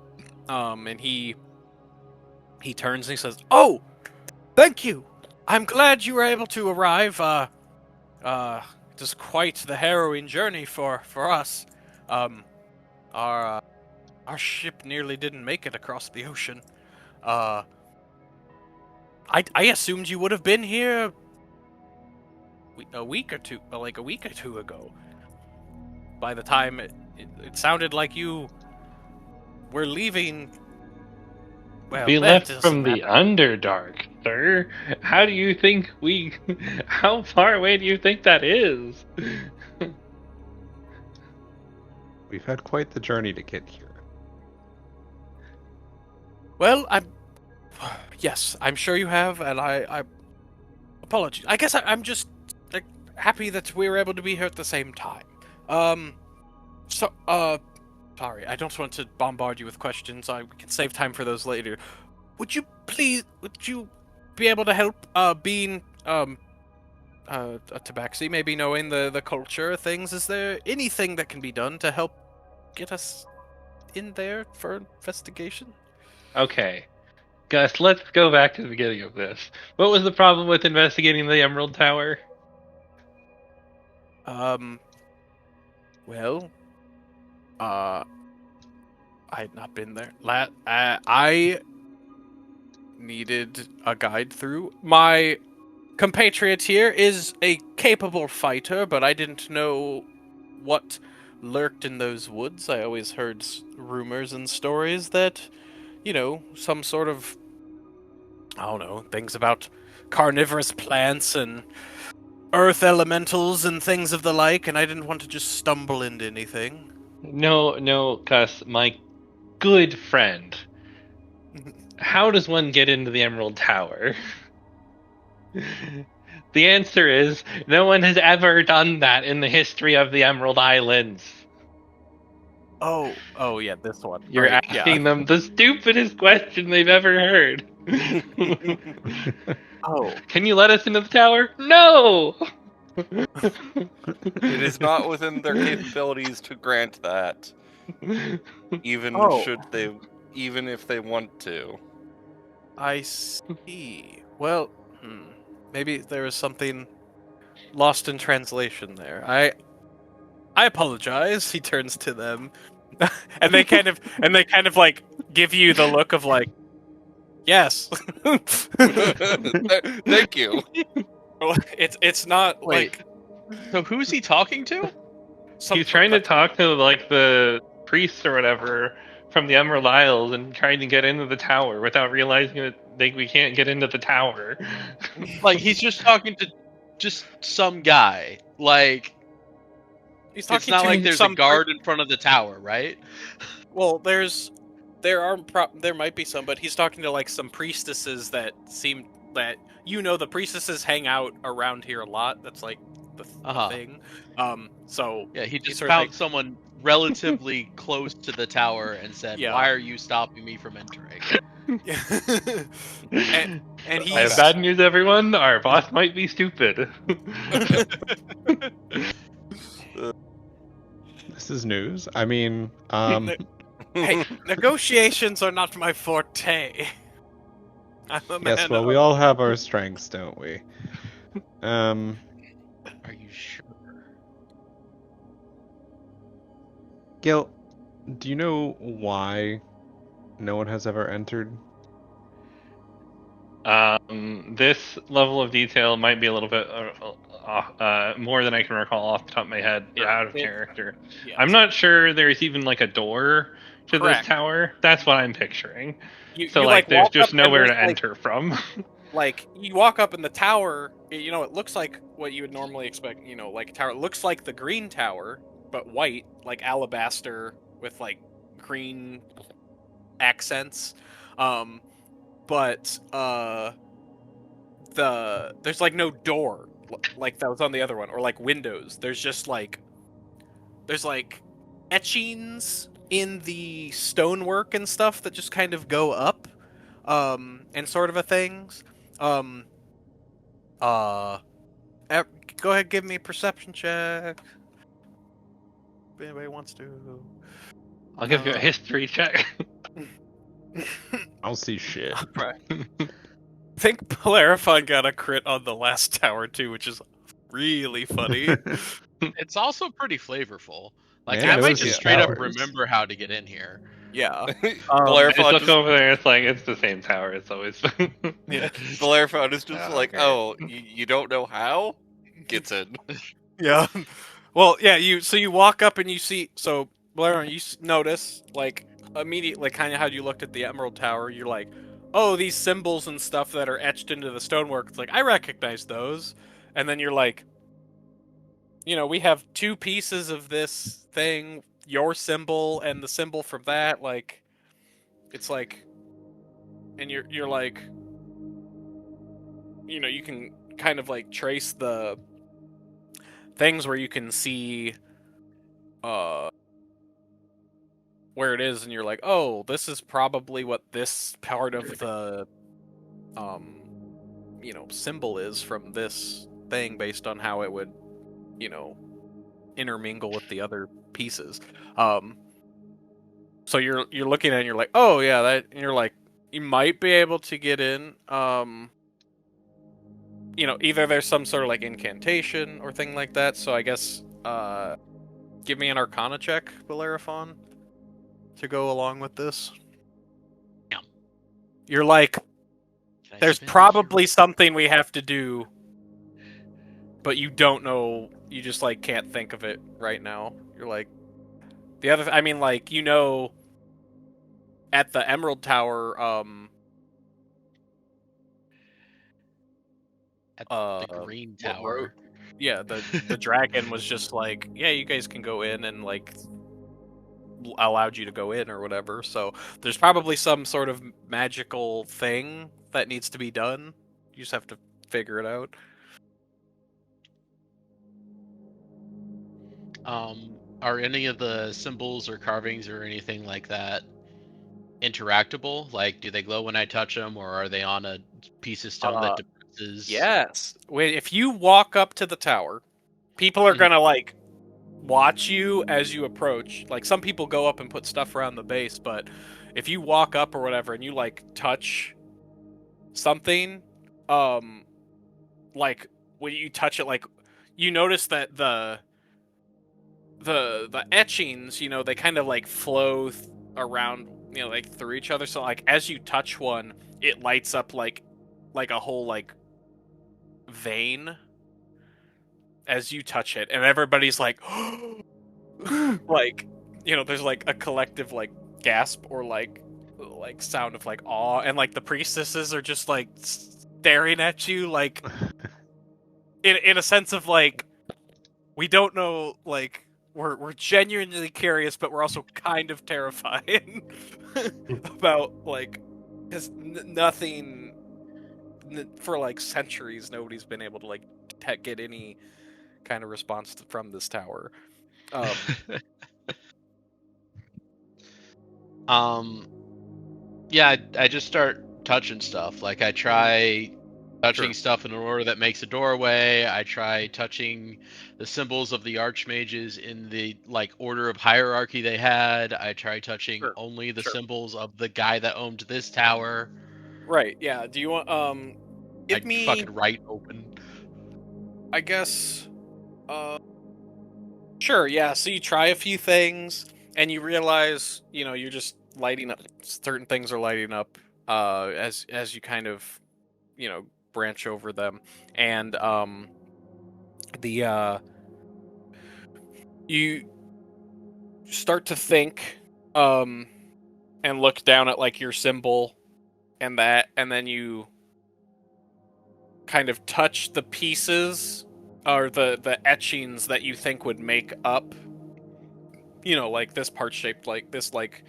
And he turns and he says, "Oh, thank you. I'm glad you were able to arrive. It is quite the harrowing journey for us. Our ship nearly didn't make it across the ocean. I assumed you would have been here a week or two ago. By the time it sounded like you were leaving. Well, we that left doesn't from the matter. Underdark, sir. How do you think we... How far away do you think that is? We've had quite the journey to get here. Well, Yes, I'm sure you have, and I apologies. I guess I'm just like, happy that we were able to be here at the same time. So, sorry, I don't want to bombard you with questions. We can save time for those later. Would you be able to help, being, a tabaxi, maybe knowing the culture of things? Is there anything that can be done to help get us in there for investigation? Okay. Gus, let's go back to the beginning of this. What was the problem with investigating the Emerald Tower? Well, I had not been there. I needed a guide through. My compatriot here is a capable fighter, but I didn't know what lurked in those woods. I always heard rumors and stories that, some sort of, I don't know, things about carnivorous plants and earth elementals and things of the like, and I didn't want to just stumble into anything. No, Gus, my good friend. How does one get into the Emerald Tower? The answer is no one has ever done that in the history of the Emerald Islands. Oh yeah, this one. You're Right, asking them the stupidest question they've ever heard. Oh. Can you let us into the tower? No! It is not within their capabilities to grant that, even even if they want to. I see. Well, maybe there was something lost in translation there. I apologize. He turns to them, and they kind of like give you the look of like, yes. Thank you. It's not Wait. like. So who's he talking to? He's trying to talk to like the priests or whatever from the Emerald Isles and trying to get into the tower without realizing that we can't get into the tower. Like he's just talking to just some guy. Like He's it's talking not to like there's some a guard in front of the tower, right? Well, there might be some, but he's talking to like some priestesses that seem that the priestesses hang out around here a lot. That's like the thing. So Yeah, he he's just sort of found like, someone relatively close to the tower and said, Yeah. "Why are you stopping me from entering?" and I he's have bad news, everyone. Our boss might be stupid. This is news. I mean, hey, negotiations are not my forte. I'm a man. yes, well, we all have our strengths, don't we? Are you sure? Gil, do you know why no one has ever entered? This level of detail might be a little bit more than I can recall off the top of my head, or out of character. Yes. I'm not sure there's even like a door to Correct. this tower. That's what I'm picturing. You Like, there's walk just up and nowhere there's, to enter from. Like, you walk up in the tower, it looks like what you would normally expect, like a tower. It looks like the green tower, but white, like alabaster with like green accents. But there's like no door like that was on the other one, or like windows. There's like etchings in the stonework and stuff that just kind of go up, and sort of a things. Go ahead, give me a perception check. If anybody wants to. I'll give you a history check. I'll see shit. Right. I think Bellerophon got a crit on the last tower too, which is really funny. It's also pretty flavorful. Like Man I might knows just his straight up powers. remember how to get in here. Yeah. I just look over there. It's like it's the same tower. It's always. Yeah. Bellerophon is just like, okay. oh, you don't know how? Gets in. Yeah. Well, yeah. You walk up and you see. So Bellerophon, you notice like immediately, kind of how you looked at the Emerald Tower. You're like, oh, these symbols and stuff that are etched into the stonework. It's like, I recognize those. And then you're like, we have two pieces of this thing, your symbol and the symbol from that. Like, it's like, and you're like, you can kind of like trace the things where you can see where it is, and you're like, oh, this is probably what this part of the symbol is from this thing, based on how it would intermingle with the other pieces. So you're looking at it and you're like, oh yeah, that, and you're like, you might be able to get in. Either there's some sort of like incantation or thing like that. So I guess give me an Arcana check, Bellerophon, to go along with this. Yeah. You're like, there's probably something we have to do, but you don't know. You just like can't think of it right now. You're like, the other. I mean, like, at the Emerald Tower, at the Green Tower. Yeah, the dragon was just like, yeah, you guys can go in, and like allowed you to go in or whatever. So there's probably some sort of magical thing that needs to be done. You just have to figure it out. Are any of the symbols or carvings or anything like that interactable? Like, do they glow when I touch them, or are they on a piece of stone that depresses? Yes. If you walk up to the tower, people are gonna like watch you as you approach. Like, some people go up and put stuff around the base, but if you walk up or whatever and you like touch something, like when you touch it, like you notice that the etchings, they kind of like flow around, like through each other. So like as you touch one, it lights up like a whole like vein as you touch it, and everybody's like like, there's like a collective like gasp or like sound of like awe, and like the priestesses are just like staring at you, like in a sense of like, we don't know, like we're genuinely curious, but we're also kind of terrified about, like, because nothing for like centuries, nobody's been able to like get any kind of response from this tower. Yeah, I just start touching stuff. Like, I try touching stuff in an order that makes a doorway. I try touching the symbols of the archmages in the like order of hierarchy they had. I try touching only the symbols of the guy that owned this tower. Right. Yeah. Do you want give me fucking right open? I guess. Sure. Yeah. So you try a few things, and you realize, you're just lighting up. Certain things are lighting up as you kind of, branch over them, and you start to think, and look down at like your symbol, and then you kind of touch the pieces or the etchings that you think would make up, like this part shaped like this, like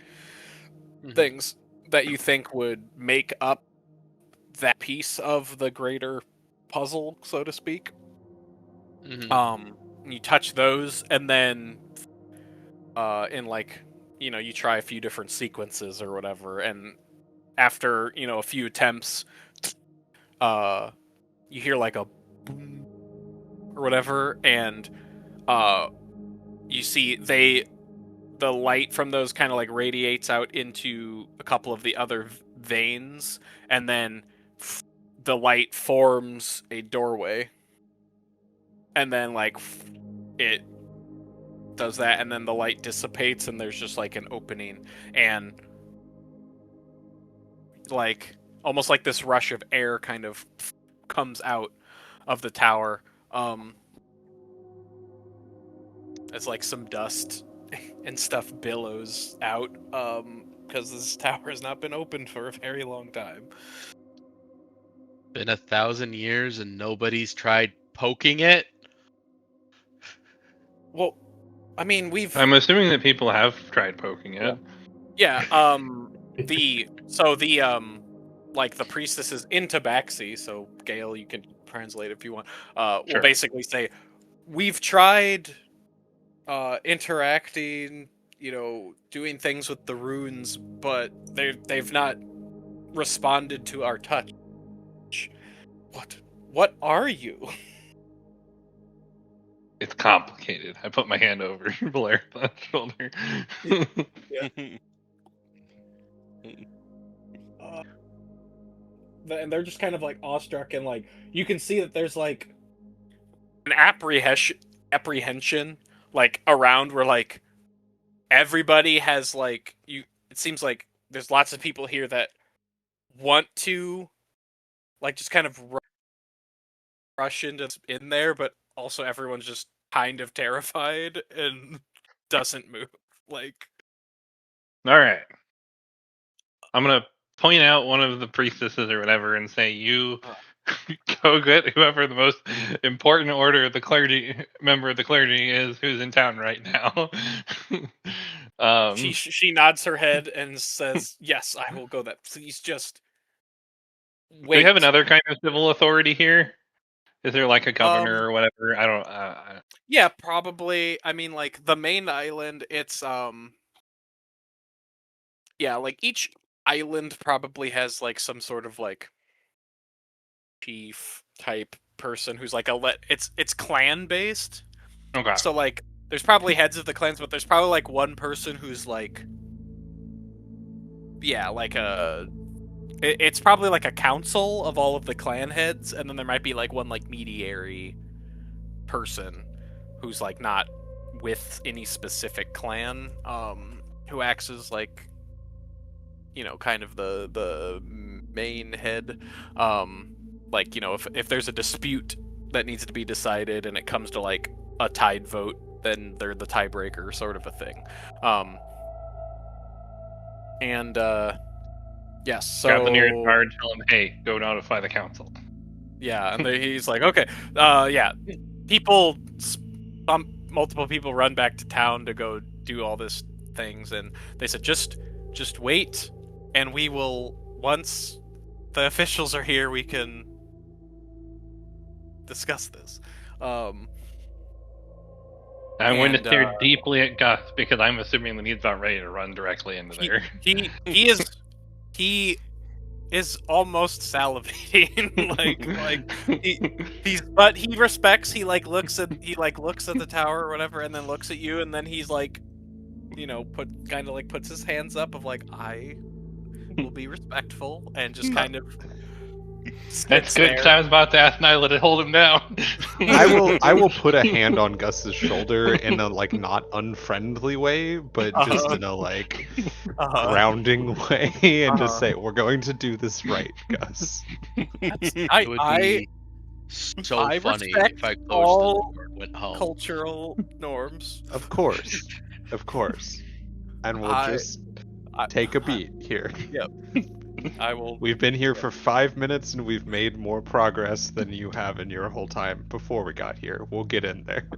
things that you think would make up that piece of the greater puzzle, so to speak. You touch those, and then in like, you try a few different sequences or whatever, and after, a few attempts, you hear like a boom or whatever, and you see the light from those kind of like radiates out into a couple of the other veins, and then the light forms a doorway, and then like it does that, and then the light dissipates, and there's just like an opening, and like almost like this rush of air kind of comes out of the tower, as like some dust and stuff billows out, because this tower has not been opened for a very long time. Been 1,000 years and nobody's tried poking it? Well, I mean, I'm assuming that people have tried poking it. Yeah. like the priestesses in Tabaxi, so Gale, you can translate if you want, will Sure. basically say, we've tried interacting, doing things with the runes, but they've not responded to our touch. What are you? It's complicated. I put my hand over Blair's shoulder. And they're just kind of like awestruck, and like you can see that there's like an apprehension like around where like everybody has like it seems like there's lots of people here that want to like just kind of rush into in there, but also everyone's just kind of terrified and doesn't move. Like, All right. I'm gonna point out one of the priestesses or whatever and say, "You go get whoever the most important order of the clergy member of the clergy is, who's in town right now." she nods her head and says, "Yes, I will go. That please just wait." Do we have another kind of civil authority here? Is there like a governor or whatever? I don't. Yeah, probably. I mean, like the main island, it's yeah, like each island probably has like some sort of like chief type person who's like it's clan based. Okay. So like there's probably heads of the clans, but there's probably like one person who's like like it's probably like a council of all of the clan heads, and then there might be like one like mediary person who's like not with any specific clan, who acts as like kind of the main head. Like if there's a dispute that needs to be decided and it comes to like a tied vote, then they're the tiebreaker, sort of a thing. And yes, so Grab the nearest guard, tell him, "Hey, go notify the council." yeah, and he's like, okay, yeah, multiple people run back to town to go do all this things, and they said just wait, and we will, once the officials are here, we can discuss this. I'm going to stare deeply at Gus because I'm assuming that he's not ready to run directly into there. He is almost salivating. But he respects. He looks at the tower or whatever, and then looks at you, and then he's like, puts his hands up of like, I will be respectful, and just kind of. That's good, because I was about to ask Nyla to hold him down. I will put a hand on Gus's shoulder in a like not unfriendly way, but just in a like grounding way, and just say, "We're going to do this right, Gus." It would be so funny if I closed all the door and went home. Cultural norms. Of course, and we'll just take a beat here. Yep. I will. We've been here for 5 minutes and we've made more progress than you have in your whole time before we got here. We'll get in there.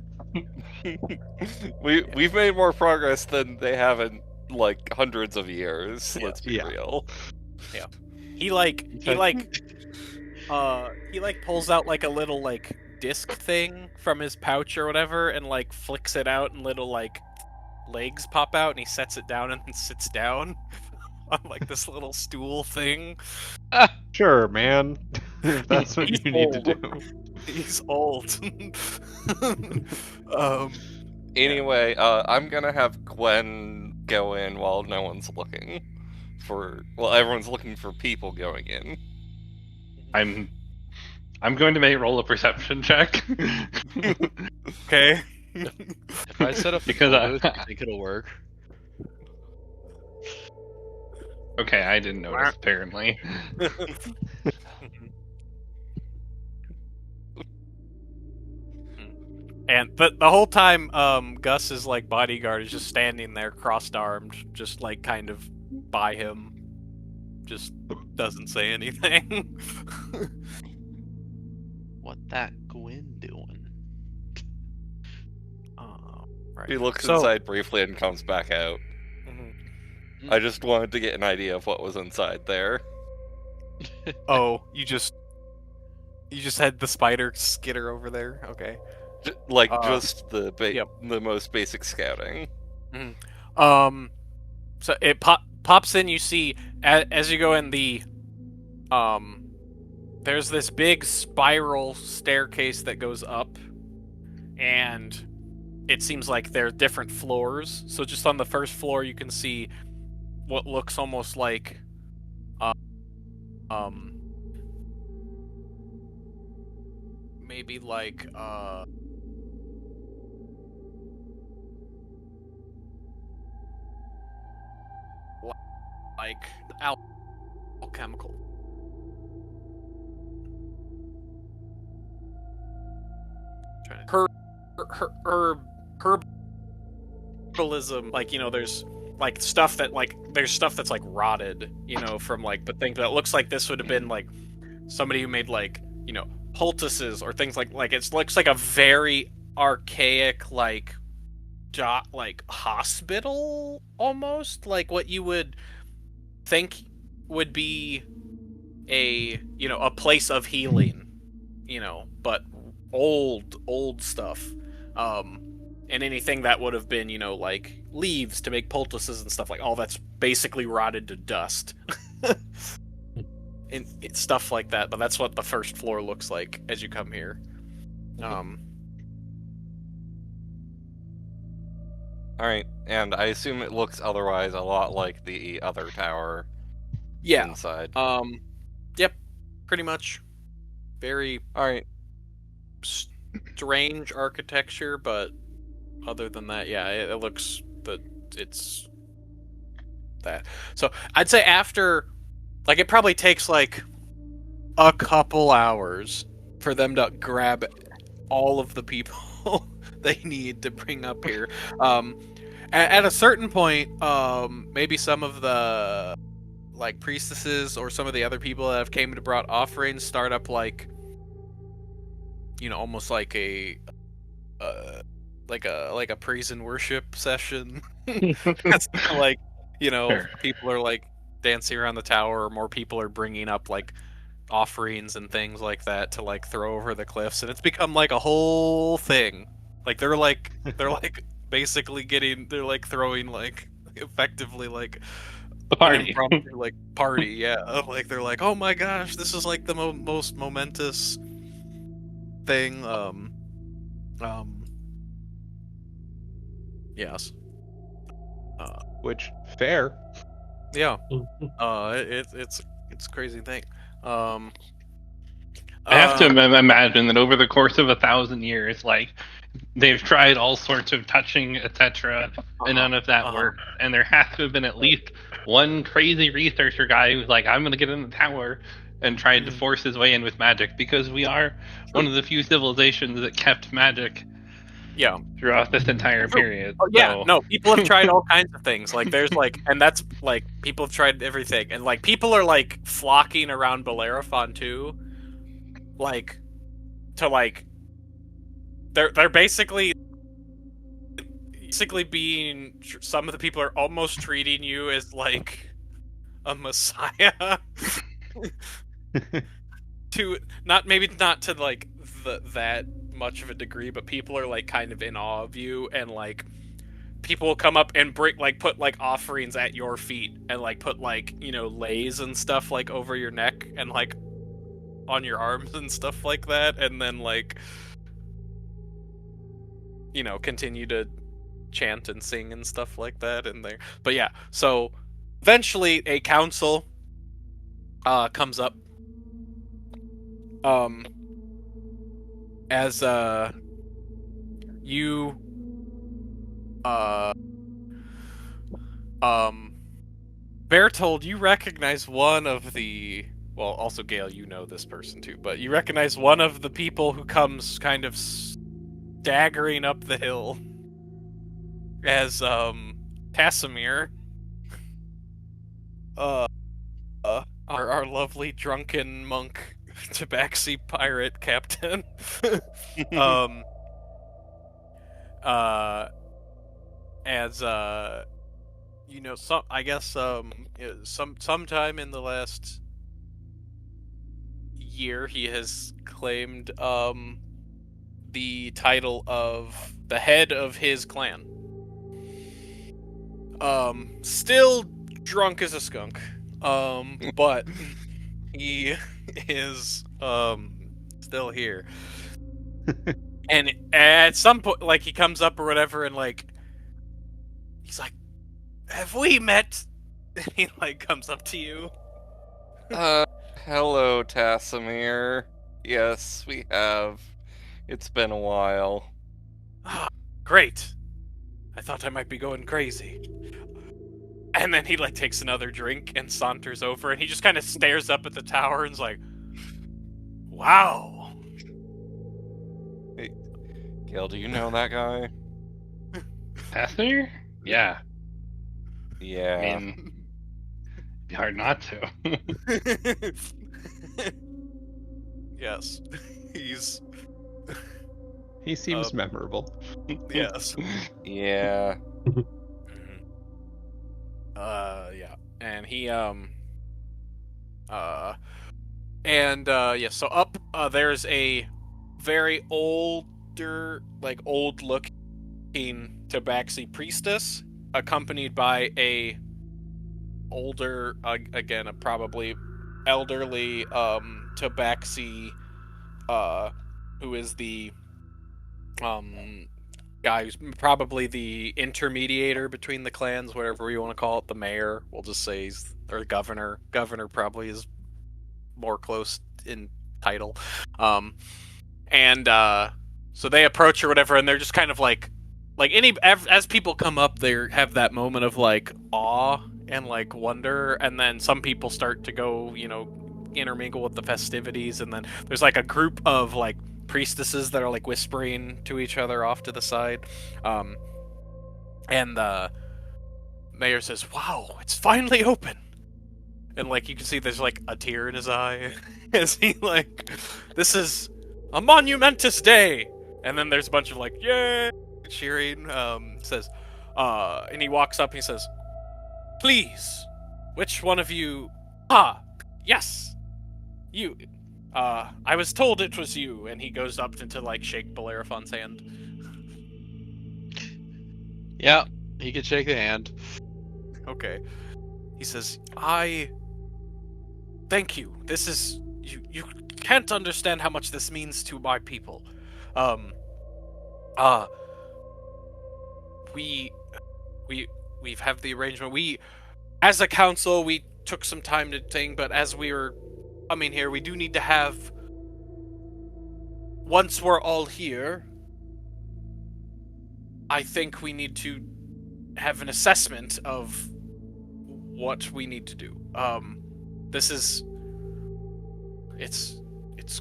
We've made more progress than they have in like hundreds of years. Let's be real. Yeah. He pulls out like a little like disc thing from his pouch or whatever, and like flicks it out, and little like legs pop out, and he sets it down and then sits down on like this little stool thing. Sure, man. If that's what you need to do. He's old. Anyway, I'm gonna have Gwen go in while no one's looking everyone's looking for people going in. I'm going to roll a perception check. Okay. If I set up because I think it'll work. Okay, I didn't notice, apparently. And but the whole time, Gus's like bodyguard is just standing there, crossed-armed, just like kind of by him, just doesn't say anything. What that Gwen doing? Right. He looks inside briefly and comes back out. I just wanted to get an idea of what was inside there. Oh, you just had the spider skitter over there. Okay. Like Uh, just the yep. the most basic scouting. So it pops in. You see as you go in there's this big spiral staircase that goes up, and it seems like there are different floors. So just on the first floor, you can see what looks almost like um maybe like like alchemical. Herbalism, like, there's like stuff that like there's stuff that's like rotted, from like, but think that looks like this would have been like somebody who made like, poultices or things like it looks like a very archaic like like hospital, almost like what you would think would be a place of healing, but old stuff. And anything that would have been, like leaves to make poultices and stuff, like all that's basically rotted to dust. And stuff like that. But that's what the first floor looks like as you come here. All right, and I assume it looks otherwise a lot like the other tower. Yeah. Inside. Yep. Pretty much. Very. All right. Strange architecture, but other than that, yeah, it looks that it's that. So I'd say after, like, it probably takes like a couple hours for them to grab all of the people they need to bring up here. At a certain point, maybe some of the like priestesses or some of the other people that have came to brought offerings start up like, almost like a like a praise and worship session. It's like, Sure. people are like dancing around the tower, or more people are bringing up like offerings and things like that to like throw over the cliffs, and it's become like a whole thing. Like they're like basically they're like throwing like effectively like The an party. impromptu like party, yeah. Like they're like, oh my gosh, this is like the most momentous thing. Yes. Which fair. Yeah. It's a crazy thing. I have to imagine that over the course of 1,000 years, like, they've tried all sorts of touching, etc., and none of that worked. And there has to have been at least one crazy researcher guy who's like, I'm going to get in the tower, and tried to force his way in with magic, because we are one of the few civilizations that kept magic throughout this entire period. Oh, yeah, so. no, people have tried all kinds of things. Like, there's like, and that's like, people have tried everything, and like, people are like flocking around Bellerophon too, like, to like, they're basically being. Some of the people are almost treating you as like a messiah. To not to like that much of a degree, but people are like kind of in awe of you, and like people will come up and bring like put like offerings at your feet, and like put like lays and stuff like over your neck and like on your arms and stuff like that, and then like continue to chant and sing and stuff like that in there. But yeah, so eventually a council comes up as you Bertold, you recognize one of the, well, also Gale, you know this person too, but you recognize one of the people who comes kind of staggering up the hill as Casimir, our lovely drunken monk tabaxi pirate captain. As some, I guess, sometime in the last year, he has claimed the title of the head of his clan. Still drunk as a skunk. But he is still here. And at some point, like, he comes up or whatever, and like, he's like, "Have we met?" And he like comes up to you. Hello, Tassimir. Yes, we have. It's been a while. Great. I thought I might be going crazy. And then he like takes another drink and saunters over, and he just kind of stares up at the tower and's like, "Wow." Hey, Gil, do you know that guy? Passenger? Yeah. Yeah. I mean, it'd be hard not to. Yes. He's He seems memorable. yes. Yeah. Yeah. And he so up there's a very older, like old looking tabaxi priestess, accompanied by a older, again, a probably elderly tabaxi, who is the guy who's probably the intermediator between the clans, whatever you want to call it, the mayor. We'll just say he's, or governor. Governor probably is more close in title. So they approach or whatever, and they're just kind of like as people come up, they have that moment of like awe and like wonder, and then some people start to go, intermingle with the festivities, and then there's like a group of like priestesses that are like whispering to each other off to the side, and the mayor says, "Wow, it's finally open," and like you can see there's like a tear in his eye as he like, "This is a monumentous day," and then there's a bunch of like, "Yay!" cheering. Says, and he walks up and he says, "Please, which one of you? Yes, you. I was told it was you." And he goes up to like shake Bellerophon's hand. Yeah, he could shake the hand. Okay. He says, "I thank you. This is you can't understand how much this means to my people. We've have the arrangement. We, as a council, we took some time to think, but as we were coming here, we do need to have, once we're all here, I think we need to have an assessment of what we need to do. This is, it's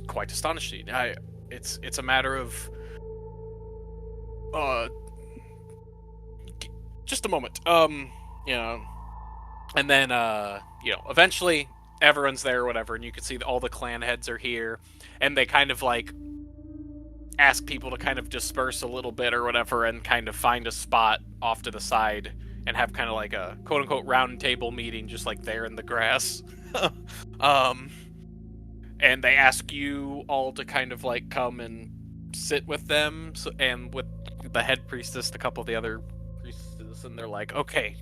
quite astonishing. It's a matter of, just a moment. And then, eventually everyone's there or whatever, and you can see that all the clan heads are here, and they kind of like ask people to kind of disperse a little bit or whatever, and kind of find a spot off to the side and have kind of like a quote-unquote round table meeting just like there in the grass. And they ask you all to kind of like come and sit with them, and with the head priestess, a couple of the other priestesses, and they're like, "Okay."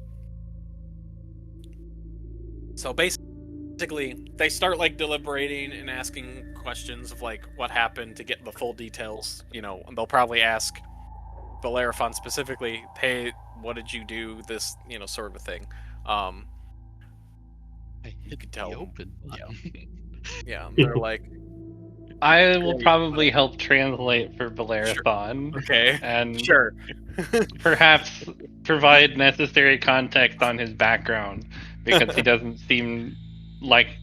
So basically, they start like deliberating and asking questions of like what happened to get the full details, and they'll probably ask Bellerophon specifically, "Hey, what did you do?" This, sort of a thing. You can tell. Open button. Yeah, they're like, I will probably help translate for Bellerophon. Sure. Okay. And sure. perhaps provide necessary context on his background, because he doesn't seem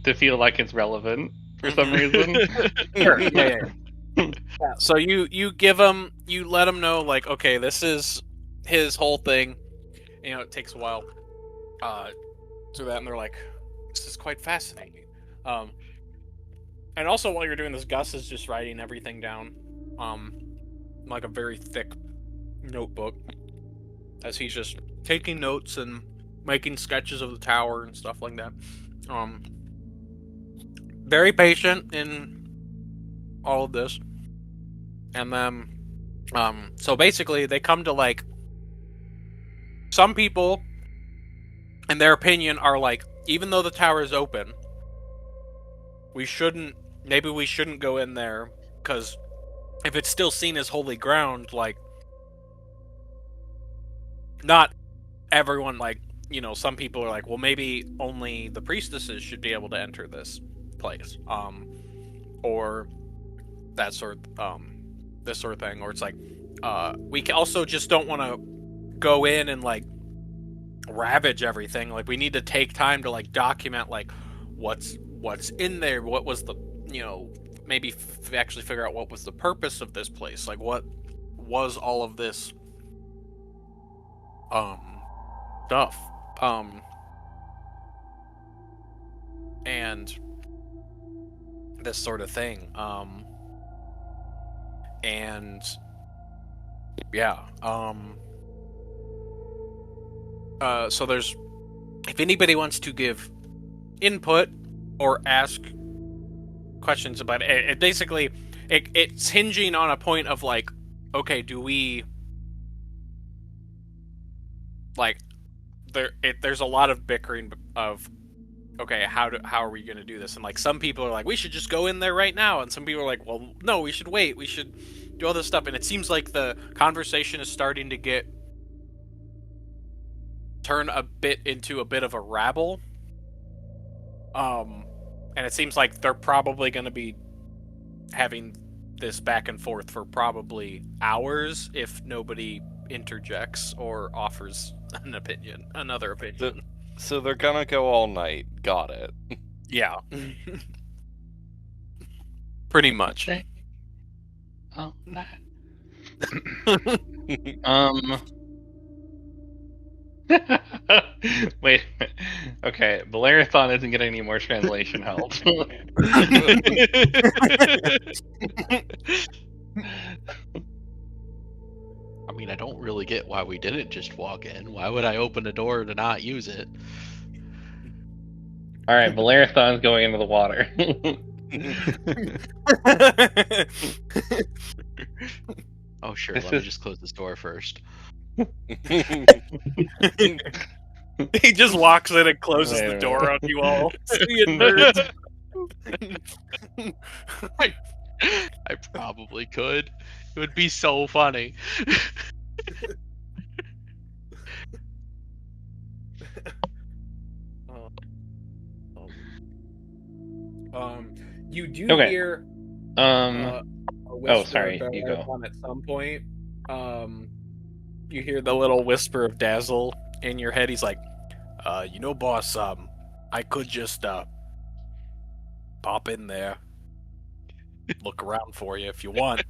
to feel like it's relevant for some reason. Sure. Yeah. So you give him, you let him know, like, okay, this is his whole thing. It takes a while to that, and they're like, "This is quite fascinating." And also, while you're doing this, Gus is just writing everything down, like a very thick notebook, as he's just taking notes and making sketches of the tower and stuff like that. Very patient in all of this. And then, so basically they come to like, some people, in their opinion, are like, even though the tower is open, maybe we shouldn't go in there, because if it's still seen as holy ground, like, not everyone, like, you know, some people are like, well, maybe only the priestesses should be able to enter this place, or that sort, this sort of thing, or it's like, we also just don't want to go in and like ravage everything. Like, we need to take time to like document like what's in there, what was the, you know, maybe actually figure out what was the purpose of this place, like what was all of this stuff, and this sort of thing, and yeah, so there's, if anybody wants to give input or ask questions about it, it basically, it's hinging on a point of like, okay, do we, like, there's a lot of bickering of, okay, how are we going to do this? And like, some people are like, we should just go in there right now, and some people are like, well, no, we should wait, we should do all this stuff. And it seems like the conversation is starting to turn a bit into a bit of a rabble, and it seems like they're probably going to be having this back and forth for probably hours if nobody interjects or offers another opinion. So they're gonna go all night. Got it. Yeah. Pretty much. Oh, that. Wait. Okay, Belerathon isn't getting any more translation help. I mean, I don't really get why we didn't just walk in. Why would I open a door to not use it? All right, Belerathon's going into the water. Oh, sure. This Let me is- just close this door first. He just walks in and closes Wait a the door minute. on you all. See you nerds. I probably could. It would be so funny. You do Okay. hear a whisper sorry, of you go. Belerathon at some point. You hear the little whisper of Dazzle in your head. He's like, you know, boss, I could just pop in there, look around for you if you want.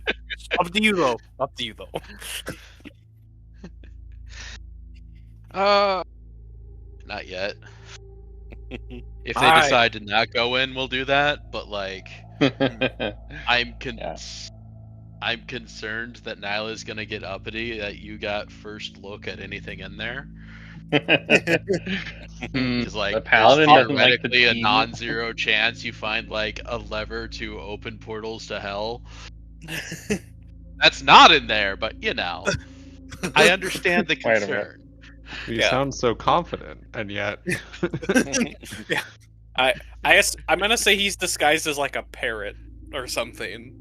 Up to you though. Up to you though. Not yet. If they Alright. decide to not go in, we'll do that. But like, I'm concerned that Nyla's gonna get uppity that you got first look at anything in there. Because like, the paladin there's doesn't like the theoretically a tea. non-zero chance you find like a lever to open portals to hell. That's not in there, but you know, I understand the Wait a minute. concern. You Yeah. sound so confident, and yet. Yeah. I'm gonna say he's disguised as like a parrot or something.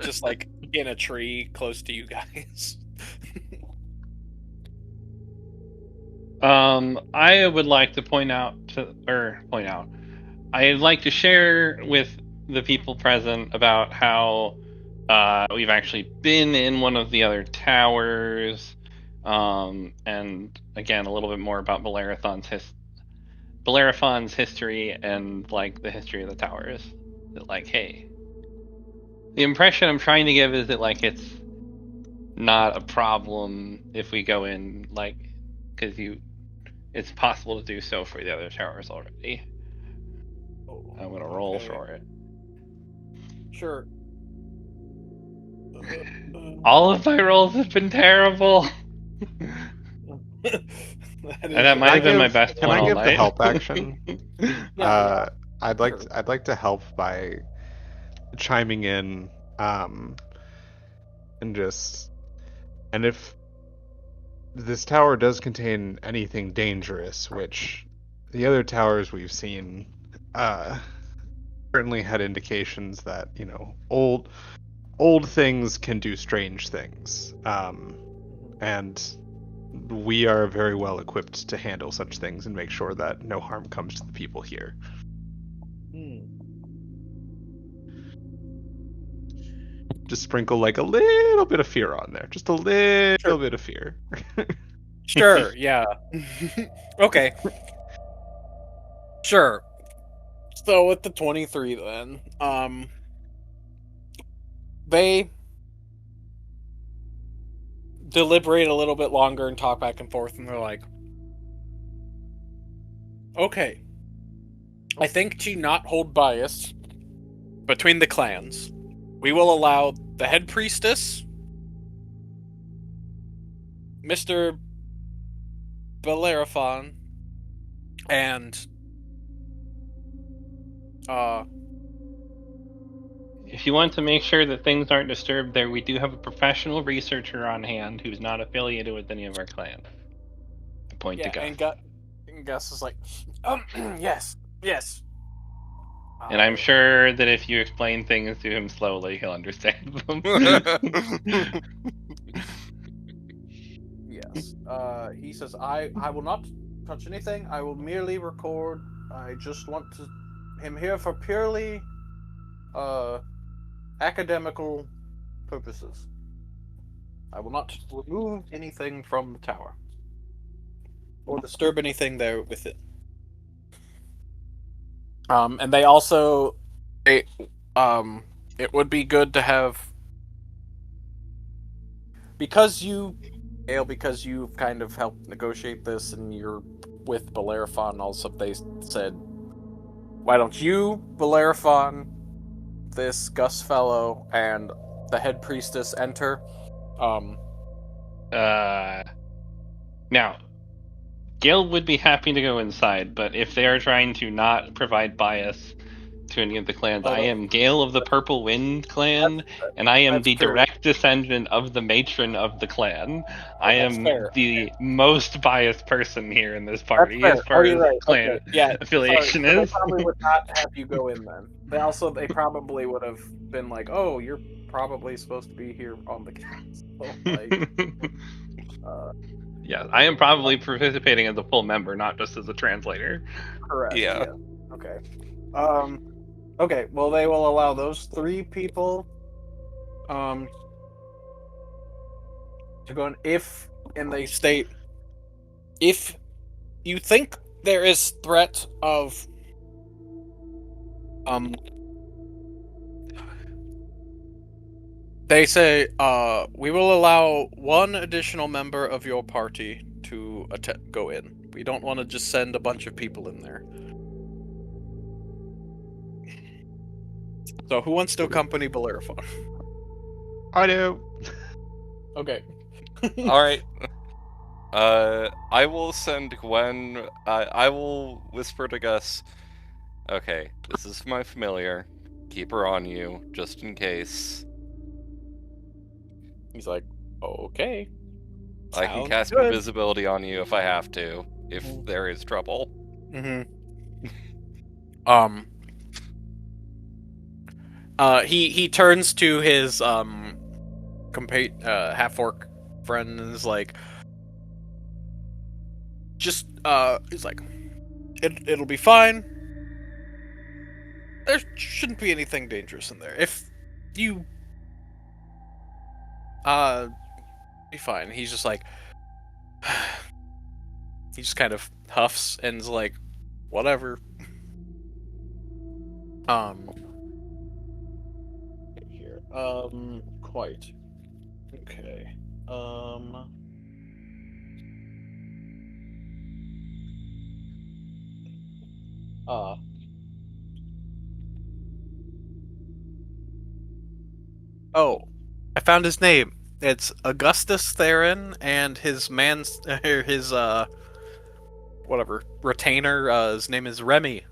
Just like in a tree close to you guys. I would like to I'd like to share with the people present about how we've actually been in one of the other towers, and again a little bit more about Belerathon's history and like the history of the towers. That like, hey, the impression I'm trying to give is that like it's not a problem if we go in, like, because it's possible to do so for the other towers already. I'm gonna roll for it. Sure. All of my rolls have been terrible. And that might have been my best Can one I all give the night. help action? Yeah. I'd like to help by chiming in, and if this tower does contain anything dangerous, which the other towers we've seen certainly had indications that, old things can do strange things, and we are very well equipped to handle such things and make sure that no harm comes to the people here. Just sprinkle like a little bit of fear on there. Just a little bit of fear. Sure, yeah. Okay. Sure. So with the 23 then, they deliberate a little bit longer and talk back and forth, and they're like, okay, I think to not hold bias between the clans, we will allow the head priestess, Mr. Bellerophon, and If you want to make sure that things aren't disturbed there, we do have a professional researcher on hand who's not affiliated with any of our clans. I point to Gus. And Gus is like, yes. And I'm sure that if you explain things to him slowly, he'll understand them. Yes. He says, I will not touch anything. I will merely record. I just want him here for purely academical purposes. I will not remove anything from the tower or disturb anything there with it. And they also, it would be good to have, because you've kind of helped negotiate this and you're with Bellerophon also, they said, why don't you, Bellerophon, this Gus fellow, and the head priestess enter? Now, Gil would be happy to go inside, but if they are trying to not provide bias to any of the clans, I am Gale of the Purple Wind clan, and I am the direct descendant of the matron of the clan. I am the most biased person here in this party as far as clan affiliation is. They probably would not have you go in then. They probably would have been like, oh, you're probably supposed to be here on the council. Yeah, I am probably participating as a full member, not just as a translator. Correct. Yeah. Okay. Okay, well, they will allow those 3 people to go in and they state, if you think there is threat of they say, we will allow 1 additional member of your party to go in. We don't want to just send a bunch of people in there. So who wants to accompany Bellerophon? I do. Okay. Alright. I will send Gwen. I will whisper to Gus, okay, this is my familiar. Keep her on you, just in case. He's like, okay. I can cast invisibility on you if I have to, if there is trouble. He turns to his half-orc friend and is like, just he's like, it'll be fine. There shouldn't be anything dangerous in there. If you be fine. He's just like, he just kind of huffs and is like, whatever. Here. Quite. Okay. Oh, I found his name. It's Augustus Theron, and his retainer, his name is Remy.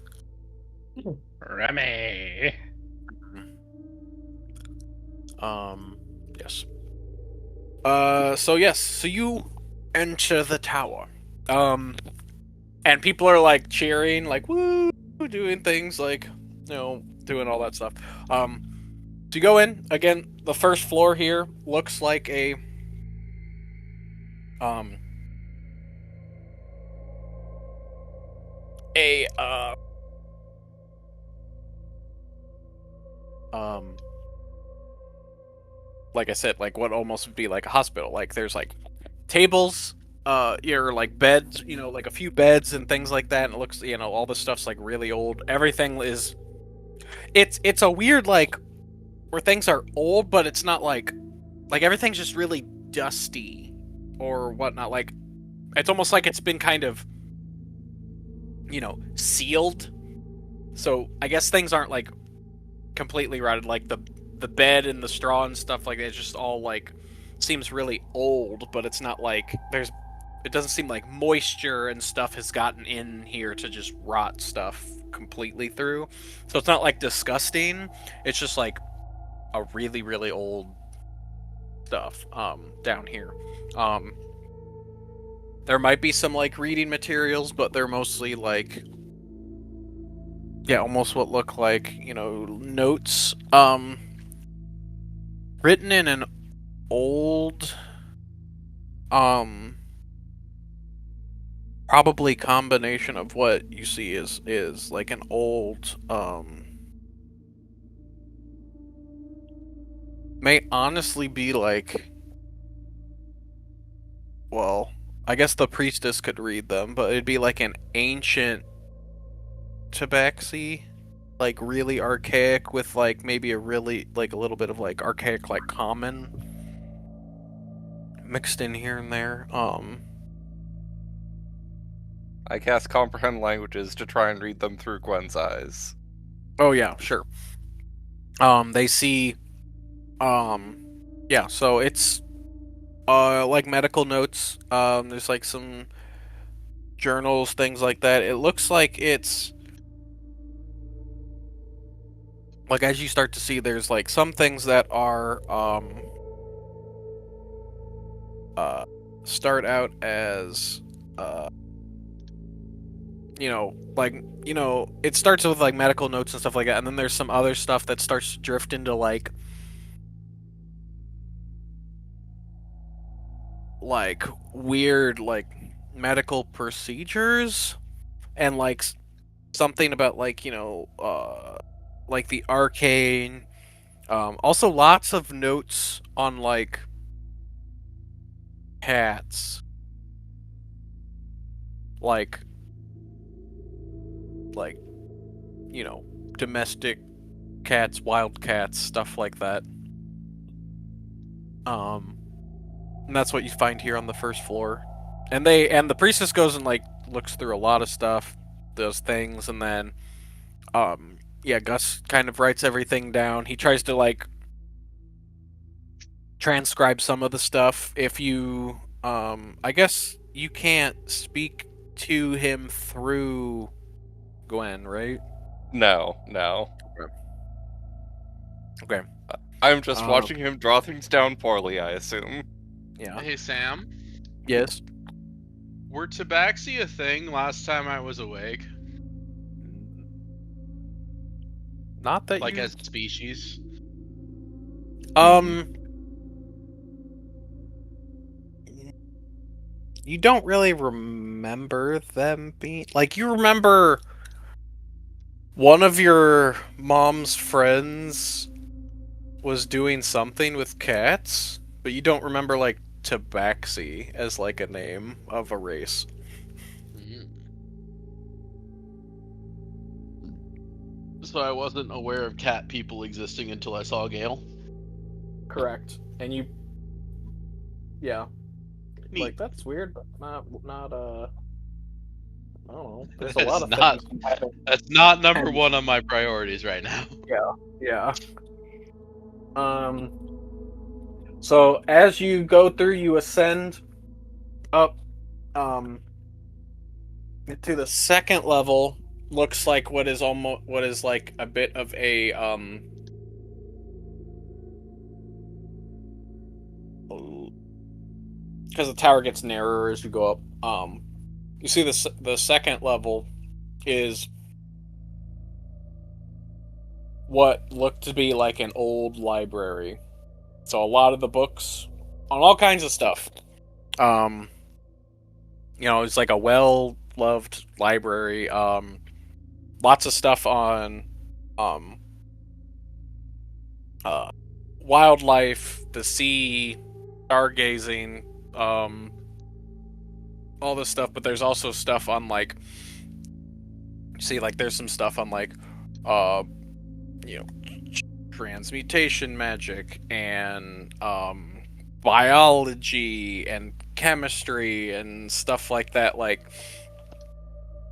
Remy. Yes. So you enter the tower. And people are like cheering, like woo, doing things like, doing all that stuff. So you go in again. The first floor here looks like um a like I said, like what almost would be like a hospital. Like there's like tables, your like beds, like a few beds and things like that. And it looks, all this stuff's like really old. Everything is, it's a weird like where things are old, but it's not like everything's just really dusty or whatnot. Like it's almost like it's been kind of, sealed. So I guess things aren't like completely rotted. Like the bed and the straw and stuff like that. It's just all like seems really old, but it's not like it doesn't seem like moisture and stuff has gotten in here to just rot stuff completely through. So it's not like disgusting. It's just like a really, really old stuff down here. There might be some like reading materials, but they're mostly like, yeah, almost what look like, notes written in an old probably combination of what you see is like an old may honestly be like, well, I guess the priestess could read them, but it'd be like an ancient tabaxi, like really archaic with like maybe a really like a little bit of like archaic like common mixed in here and there. I cast comprehend languages to try and read them through Gwen's eyes. Oh yeah, sure. They see yeah, so it's like medical notes. There's like some journals, things like that. It looks like it's like, as you start to see, there's like some things that are start out as it starts with like medical notes and stuff like that, and then there's some other stuff that starts to drift into like weird like medical procedures and like something about like like the arcane. Also lots of notes on like cats, like domestic cats, wild cats, stuff like that. And that's what you find here on the first floor. And the priestess goes and like looks through a lot of stuff, does things, and then yeah, Gus kind of writes everything down. He tries to like transcribe some of the stuff. If you I guess you can't speak to him through Gwen, right? No. Okay. I'm just watching him draw things down poorly, I assume. Yeah. Hey, Sam. Yes. Were tabaxi a thing last time I was awake? Not that Like you... as a species? You don't really remember them being... Like, you remember one of your mom's friends was doing something with cats, but you don't remember, like, tabaxi as, like, a name of a race. So I wasn't aware of cat people existing until I saw Gale? Correct. And you... Yeah. Neat. Like, that's weird, but not I don't know. There's a That's lot of not- things. That's not number one on my priorities right now. Yeah. So as you go through, you ascend up to the second level. Looks like what is like a bit of a because the tower gets narrower as you go up. You see the second level is what looked to be like an old library. So a lot of the books on all kinds of stuff. It's like a well-loved library. Lots of stuff on wildlife, the sea, stargazing, all this stuff, but there's also stuff on like there's some stuff on like transmutation magic and biology and chemistry and stuff like that, like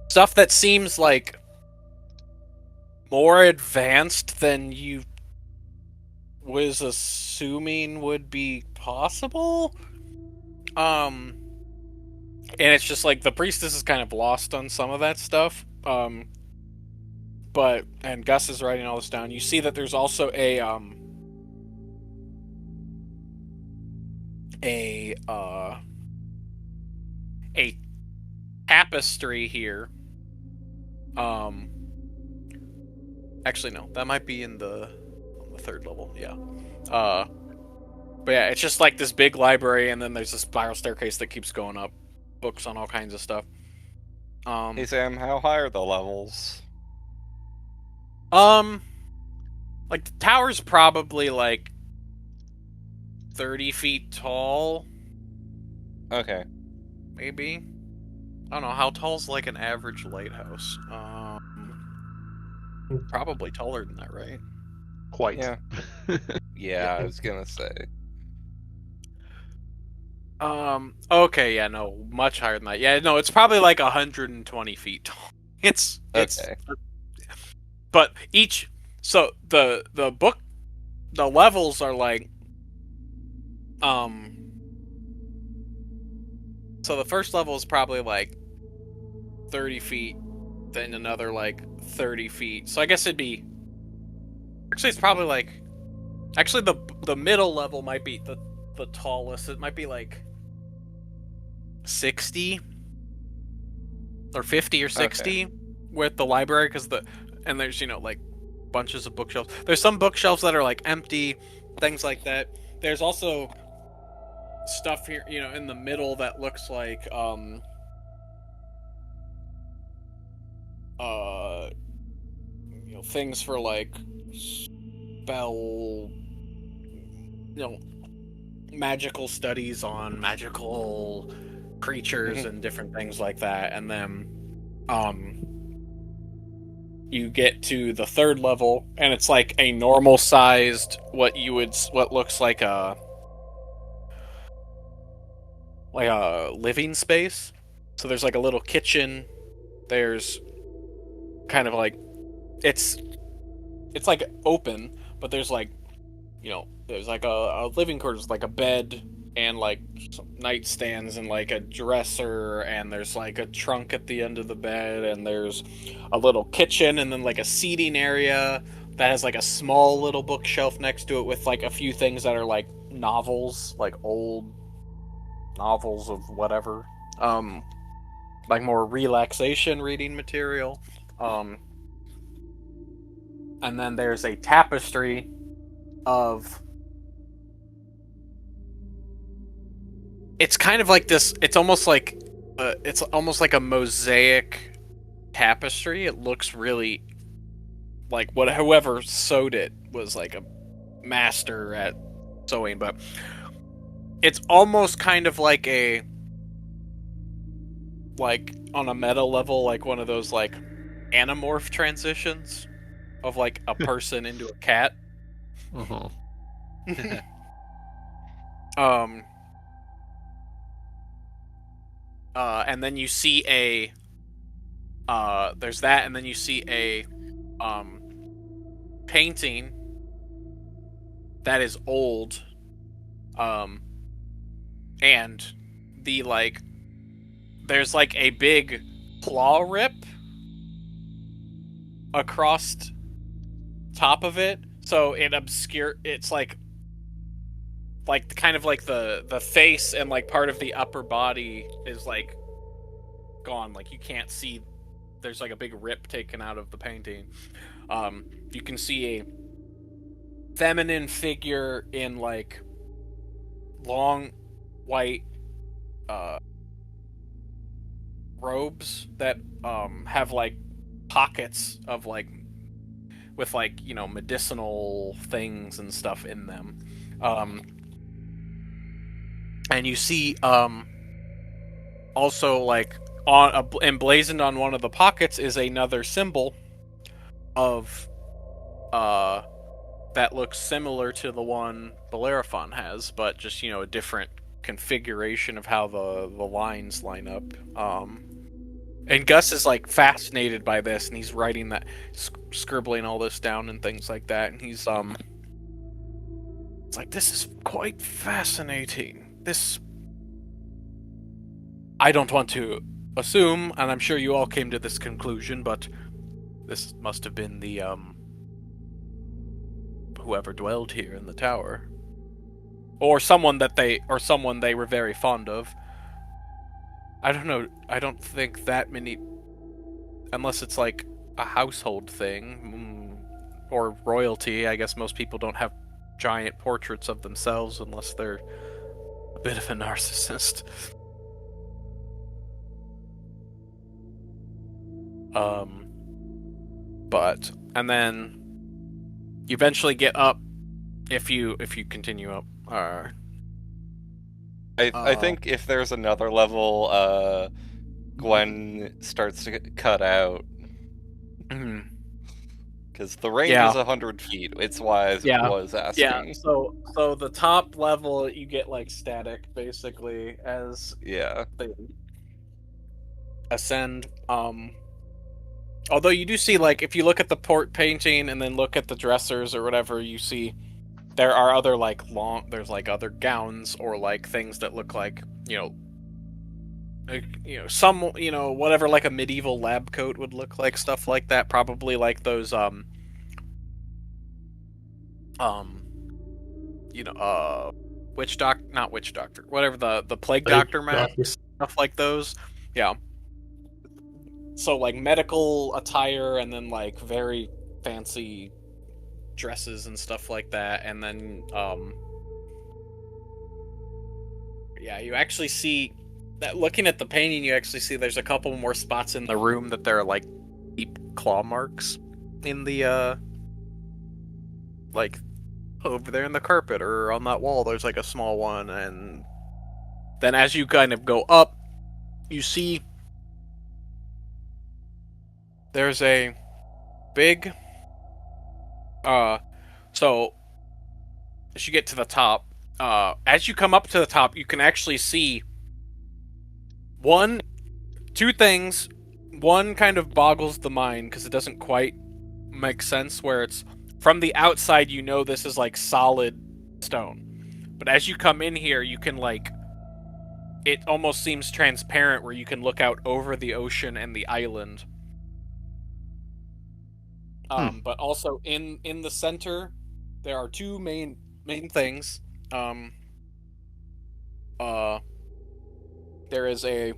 stuff that seems like more advanced than you was assuming would be possible. And it's just like the priestess is kind of lost on some of that stuff. And Gus is writing all this down. You see that there's also a tapestry here. Actually, no, that might be on the third level. Yeah. But yeah, it's just like this big library, and then there's a spiral staircase that keeps going up. Books on all kinds of stuff. Hey Sam, how high are the levels? Like the tower's probably like 30 feet tall. Okay. Maybe. I don't know, how tall's like an average lighthouse? Probably taller than that, right? Quite. Yeah. Yeah, I was gonna say. Okay, yeah, no, much higher than that. Yeah, no, it's probably like 120 feet tall. It's Okay. But so the levels are like so the first level is probably like 30 feet, then another like 30 feet. So I guess it'd be it's probably like the middle level might be the tallest. It might be like 60 or 50 or 60 with the library, because and there's like bunches of bookshelves. There's some bookshelves that are like empty, things like that. There's also stuff here in the middle that looks like things for like spell magical studies on magical creatures and different things like that. And then you get to the third level, and it's like a normal sized what looks like a living space. So there's like a little kitchen. There's kind of like it's like open, but there's like there's like a living quarters, like a bed and like some nightstands and like a dresser, and there's like a trunk at the end of the bed, and there's a little kitchen, and then like a seating area that has like a small little bookshelf next to it with like a few things that are like novels, like old novels of whatever, like more relaxation reading material. And then there's a tapestry of it's kind of like this. It's almost like a mosaic tapestry. It looks really like whoever sewed it was like a master at sewing, but it's almost kind of like on a meta level, like one of those like anamorph transitions of like a person into a cat. Uh-huh. And then you see there's that, and then you see a painting that is old, and there's like a big claw rip across top of it, so it's like like kind of like the face and like part of the upper body is like gone. Like you can't see. There's like a big rip taken out of the painting. You can see a feminine figure in like long white robes that have like pockets of like with like, you know, medicinal things and stuff in them. And you see also like on emblazoned on one of the pockets is another symbol of that looks similar to the one Bellerophon has, but just, you know, a different configuration of how the lines line up. And Gus is like fascinated by this, and he's writing that, scribbling all this down and things like that. And he's it's like, this is quite fascinating. This, I don't want to assume, and I'm sure you all came to this conclusion, but this must have been the whoever dwelled here in the tower, or someone they were very fond of. I don't know. I don't think that many, unless it's like a household thing or royalty. I guess most people don't have giant portraits of themselves unless they're a bit of a narcissist. But and then you eventually get up if you continue up. I think if there's another level, Gwen starts to get cut out. Because the range is 100 feet. It's why I was asking. Yeah, so the top level, you get, like, static, basically, as they ascend. Although you do see, like, if you look at the port painting and then look at the dressers or whatever, you see there are other, like, there's, like, other gowns or, like, things that look like, some, whatever, like, a medieval lab coat would look like, stuff like that. Probably, like, those, not witch doctor, whatever, the plague doctor masks, stuff like those. Yeah. So, like, medical attire and then, like, very fancy dresses and stuff like that. And then, you actually see that, looking at the painting, you actually see there's a couple more spots in the room that there are, like, deep claw marks in the, like, over there in the carpet or on that wall. There's, like, a small one. And then as you kind of go up, you see there's a big, so as you get to the top, as you come up to the top, you can actually see two things. One kind of boggles the mind because it doesn't quite make sense, where it's from the outside, this is like solid stone. But as you come in here, you can, like, it almost seems transparent, where you can look out over the ocean and the island. But also in the center, there are two main things. There is a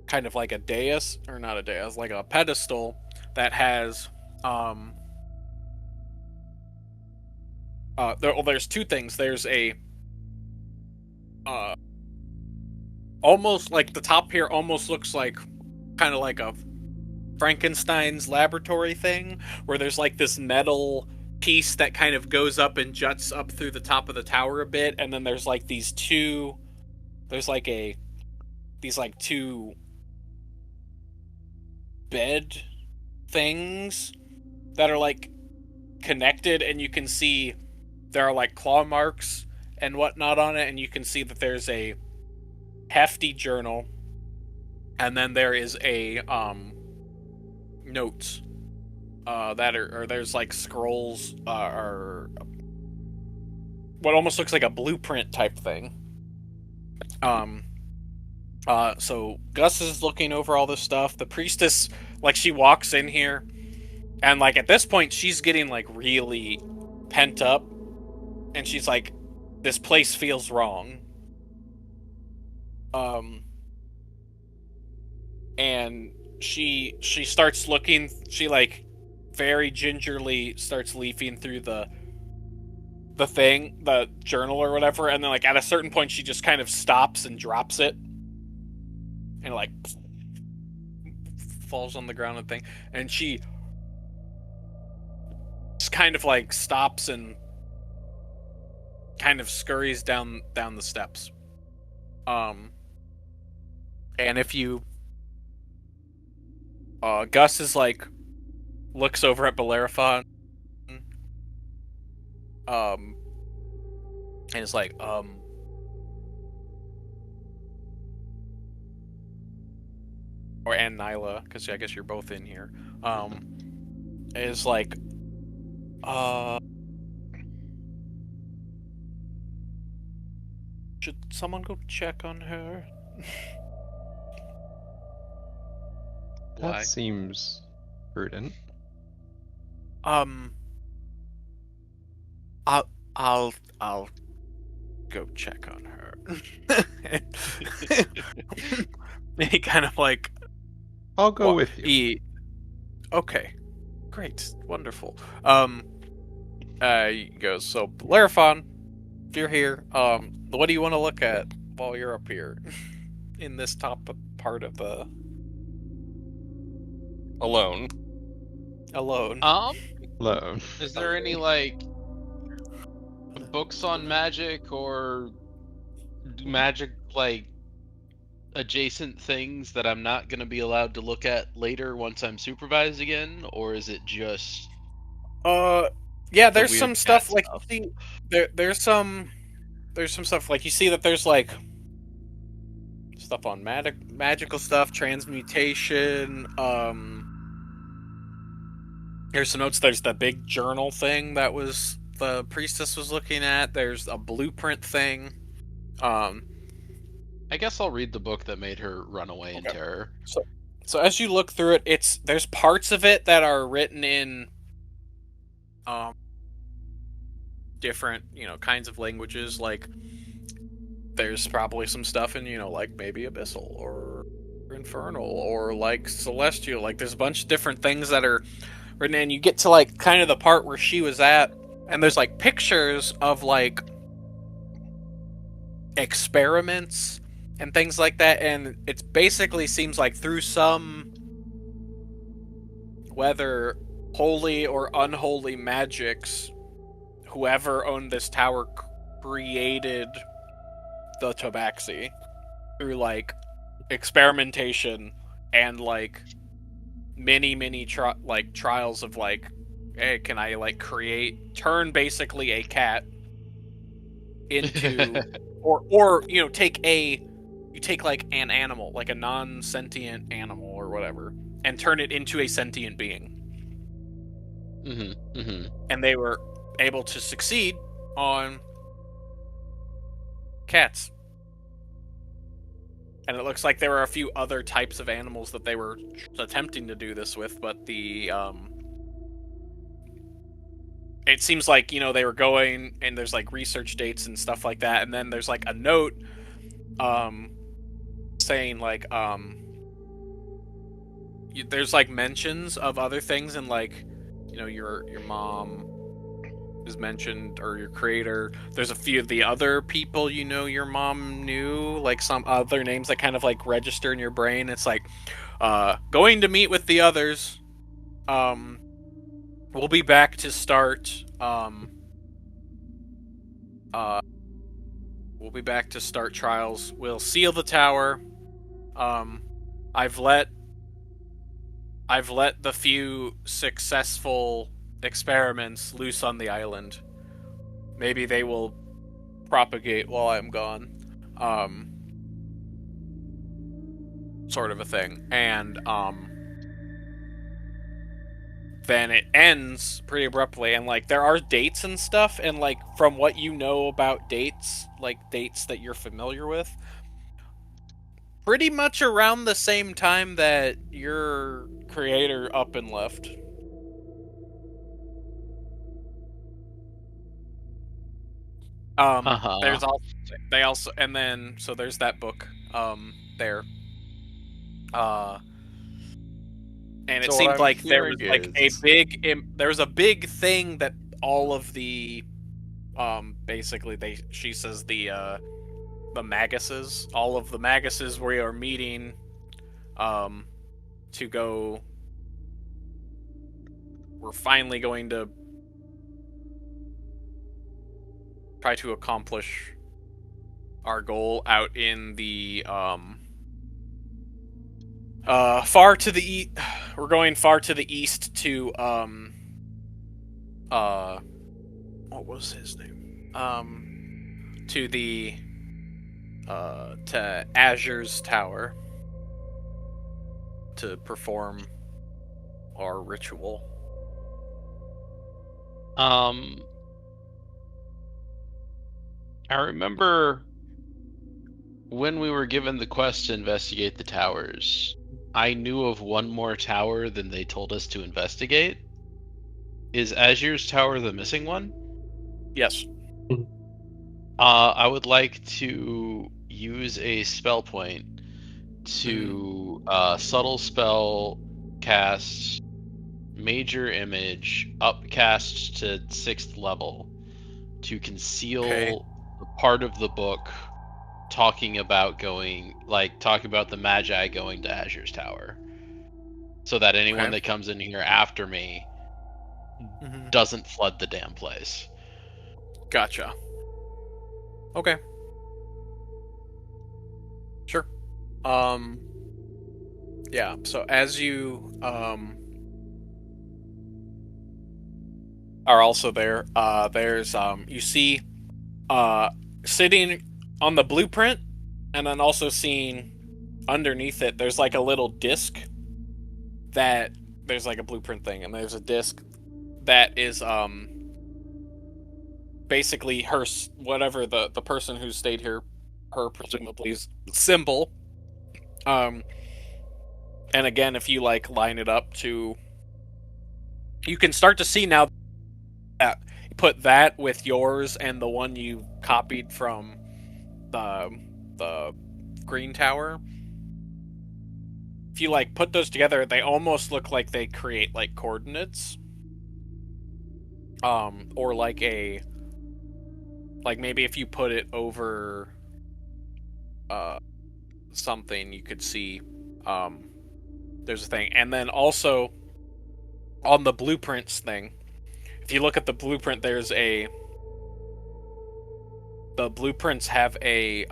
kind of like a dais, or not a dais, like a pedestal that has there's two things. There's a almost like the top here almost looks like kind of like a Frankenstein's laboratory thing, where there's like this metal piece that kind of goes up and juts up through the top of the tower a bit, and then there's like these two bed things that are like connected, and you can see there are like claw marks and whatnot on it, and you can see that there's a hefty journal, and then there is a notes there's like scrolls or what almost looks like a blueprint type thing. So Gus is looking over all this stuff. The priestess, like, she walks in here, and like at this point she's getting like really pent up, and she's like, this place feels wrong. And she starts looking. She like very gingerly starts leafing through the thing, the journal or whatever, and then like at a certain point she just kind of stops and drops it, and like falls on the ground and thing, and she just kind of like stops and kind of scurries down the steps. And if you Gus is like looks over at Bellerophon, and is like, or and Nyla, because I guess you're both in here. Is like, should someone go check on her? That Why? seems prudent. I'll go check on her. He kind of like, I'll go with you. Okay, great, wonderful. He goes, so Bellerophon, if you're here, what do you want to look at while you're up here in this top part of the Alone. alone? Alone. Is there any like books on magic or magic like adjacent things that I'm not going to be allowed to look at later once I'm supervised again, or is it just yeah, the there's weird some cat stuff like stuff? you see, there's some stuff like you see that there's like stuff on magical stuff, transmutation. There's some notes. There's the big journal thing that was the priestess was looking at. There's a blueprint thing. I guess I'll read the book that made her run away in Okay. terror. So as you look through it, there's parts of it that are written in different, kinds of languages. Like there's probably some stuff in, like maybe abyssal or infernal or like celestial. Like there's a bunch of different things that are written in. You get to like kind of the part where she was at, and there's like pictures of like experiments and things like that, and it basically seems like through some, whether holy or unholy magics, whoever owned this tower created the tabaxi through like experimentation and like many trials of like, hey, can I like turn basically a cat into or take like an animal, like a non-sentient animal or whatever, and turn it into a sentient being. And they were able to succeed on cats. And it looks like there were a few other types of animals that they were attempting to do this with, but it seems like, they were going, and there's like research dates and stuff like that, and then there's like a note saying like there's like mentions of other things, and like, your mom is mentioned, or your creator. There's a few of the other people your mom knew, like some other names that kind of like register in your brain. It's like going to meet with the others. We'll be back to start trials. We'll seal the tower. I've let the few successful experiments loose on the island. Maybe they will propagate while I'm gone. Sort of a thing. And then it ends pretty abruptly, and like there are dates and stuff, and like from what you know about dates, like dates that you're familiar with, pretty much around the same time that your creator up and left. There's also they also and then so there's that book there. And it So what seemed I'm like there was hearing like a is- there was a big thing that all of the basically she says the maguses, all of the maguses we are meeting to go, we're finally going to try to accomplish our goal out in the far to the east. We're going far to the east to what was his name? To the to Azure's tower to perform our ritual. I remember when we were given the quest to investigate the towers, I knew of one more tower than they told us to investigate. Is Azure's tower the missing one? Yes. I would like to use a spell point to subtle spell cast major image upcast to 6th level to conceal the part of the book talking about the Magi going to Azure's tower, so that anyone that comes in here after me doesn't flood the damn place. Gotcha. Okay. Sure. Yeah, so as you are also there, there's you see sitting on the blueprint, and then also seeing underneath it there's like a little disc that there's like a blueprint thing, and there's a disc that is basically her, whatever the person who stayed here, her presumably symbol. And again, if you like line it up to, you can start to see now that you put that with yours and the one you copied from the green tower. If you like put those together, they almost look like they create like coordinates. Or like maybe if you put it over something, you could see there's a thing. And then also on the blueprints thing, if you look at the blueprint, the blueprints have a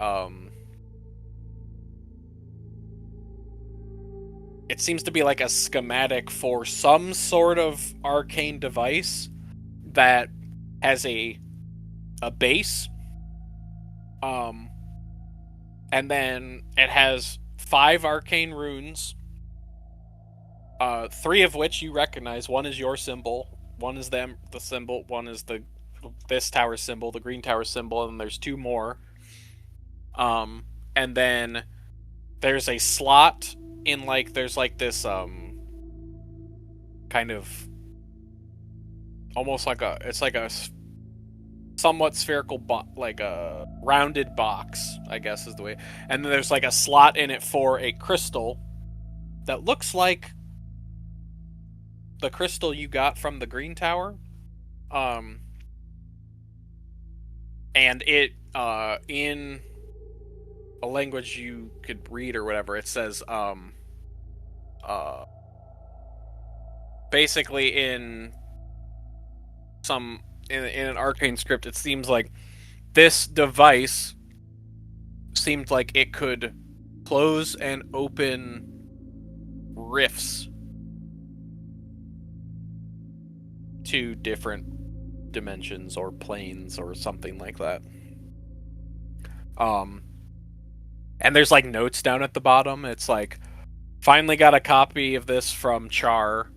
it seems to be like a schematic for some sort of arcane device that has a base, and then it has 5 arcane runes, 3 of which you recognize. One is your symbol, one is the symbol, one is this tower symbol, the green tower symbol, and there's 2 more. And then there's a slot in there's this kind of almost like it's like a somewhat spherical like a rounded box, I guess is the way. And then there's like a slot in it for a crystal that looks like the crystal you got from the green tower. And it in a language you could read or whatever, it says basically in an arcane script, it seems like this device seemed like it could close and open rifts to different dimensions or planes or something like that. And there's like notes down at the bottom. It's like, finally got a copy of this from Char.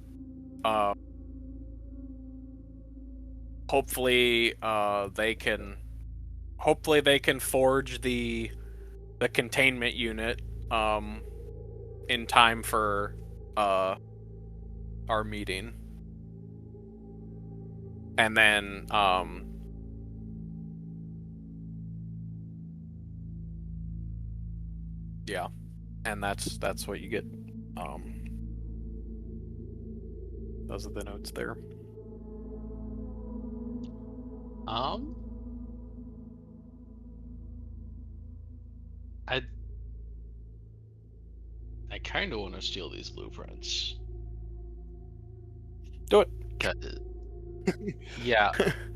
Hopefully they can forge the containment unit in time for our meeting. And then Yeah, and that's what you get. Those are the notes there. I kind of want to steal these blueprints. Do it. Yeah,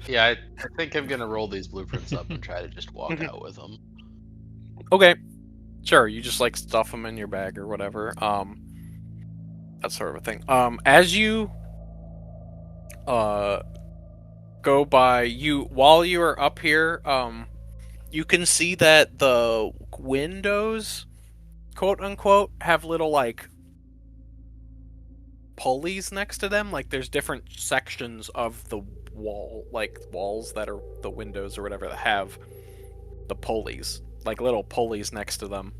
I think I'm gonna roll these blueprints up and try to just walk out with them. Okay, sure. You just like stuff them in your bag or whatever. That sort of a thing. As you go by, while you are up here, you can see that the windows, quote unquote, have little like pulleys next to them. Like there's different sections of the wall, like walls that are the windows or whatever, that have the pulleys, like little pulleys next to them.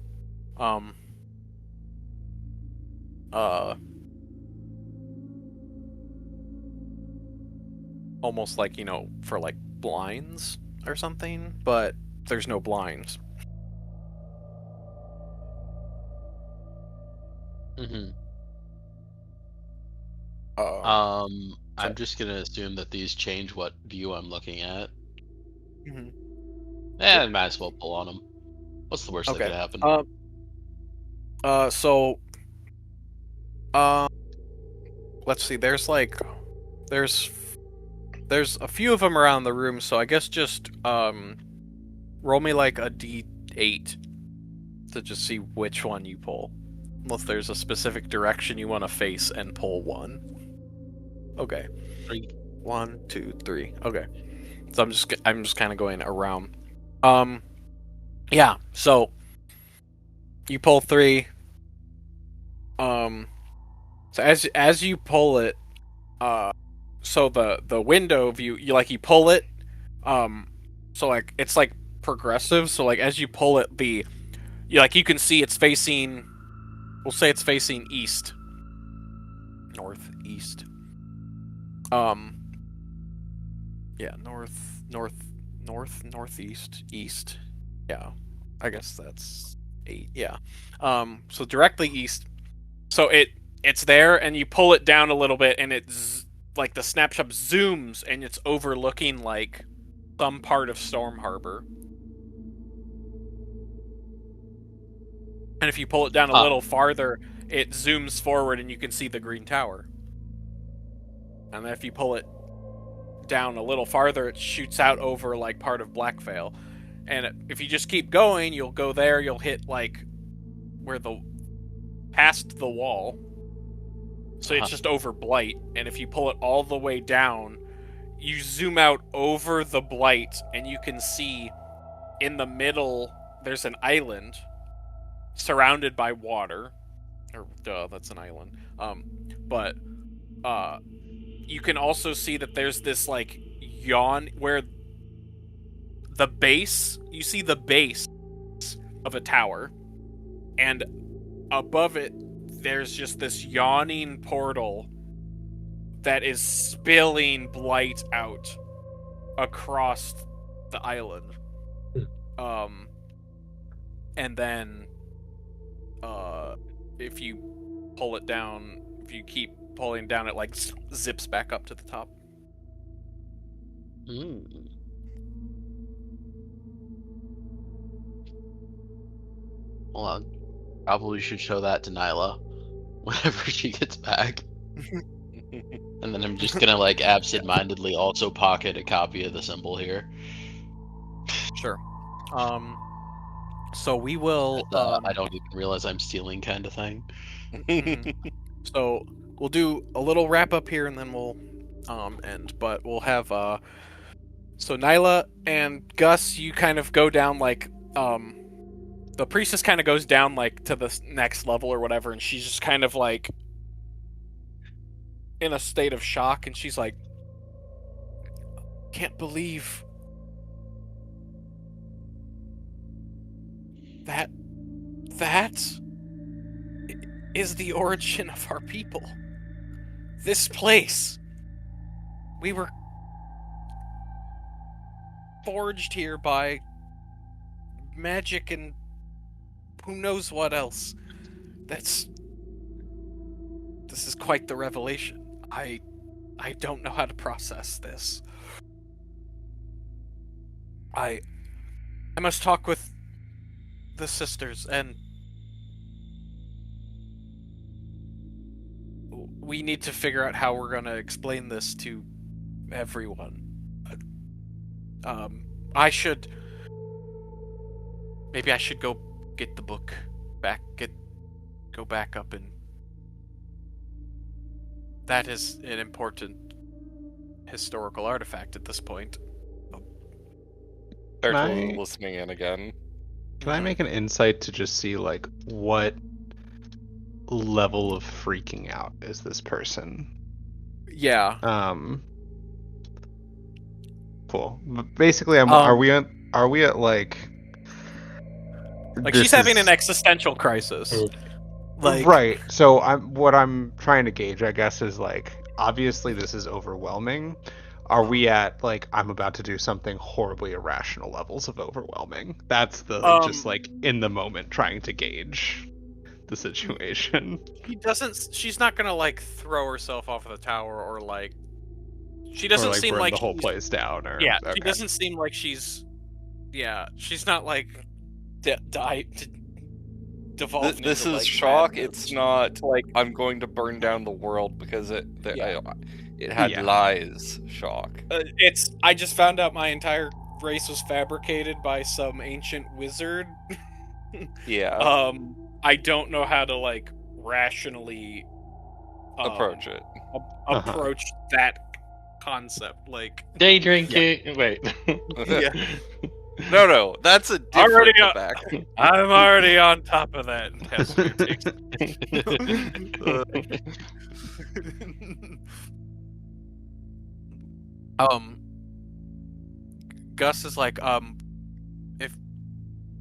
Almost like, for like blinds or something, but there's no blinds. Mm-hmm. So- I'm just gonna assume that these change what view I'm looking at. Yep. Might as well pull on them. What's the worst that Okay. could happen? So, let's see. There's a few of them around the room. So I guess just roll me like a d8 to just see which one you pull. Unless there's a specific direction you want to face and pull one. Okay. 3. 1, 2, 3. Okay. So I'm just kind of going around. Yeah. So you pull 3. So as you pull it, so the window view, you pull it, so like it's like progressive. So like as you pull it, you can see it's facing. We'll say it's facing east, northeast. Yeah, northeast, east. Yeah, I guess that's 8. Yeah. So directly east. So it's there, and you pull it down a little bit, and like the snapshot zooms, and it's overlooking like some part of Storm Harbor. And if you pull it down a little farther, it zooms forward, and you can see the Green Tower. And then if you pull it down a little farther, it shoots out over like part of Blackvale. And if you just keep going, you'll go there. You'll hit like past the wall. So it's just over Blight. And if you pull it all the way down, you zoom out over the Blight, and you can see in the middle there's an island surrounded by water. Or duh, that's an island. But you can also see that there's this like yawn where you see the base of a tower, and above it there's just this yawning portal that is spilling blight out across the island. And then if you pull it down, if you keep pulling down, it like zips back up to the top. Well, I probably should show that to Nyla whenever she gets back. And then I'm just gonna like absent-mindedly also pocket a copy of the symbol here. Sure. So we will. I don't even realize I'm stealing, kind of thing. So we'll do a little wrap up here, and then we'll end. But we'll have so Nyla and Gus, you kind of go down like the priestess kind of goes down like to the next level or whatever, and she's just kind of like in a state of shock, and she's like, can't believe that is the origin of our people. This place. We were forged here by magic and who knows what else. This is quite the revelation. I don't know how to process this. I must talk with the sisters, and we need to figure out how we're gonna explain this to everyone. Maybe I should go get the book back. Go back up, and that is an important historical artifact at this point. Can Bertold I- listening in again. Can I make an insight to just see like what level of freaking out is this person? Yeah. Cool. But basically, are we at like she's having is- an existential crisis. Oh. Like, right. So what I'm trying to gauge, I guess, is like obviously this is overwhelming. Are we at like I'm about to do something horribly irrational levels of overwhelming? That's the just like in the moment trying to gauge the situation. she's not gonna like throw herself off of the tower or like she doesn't or, like, seem burn like the whole she's- place down or She okay. doesn't seem like she's not like devolved This into, is like, shock. madness. It's not like I'm going to burn down the world because it had Yeah. lies. Shock. I just found out my entire race was fabricated by some ancient wizard. Yeah. I don't know how to like rationally approach it. approach that concept. Like, Day drinking. Wait. No, that's a different Already on- tobacco. I'm already on top of that. And Casimir takes Gus is like, if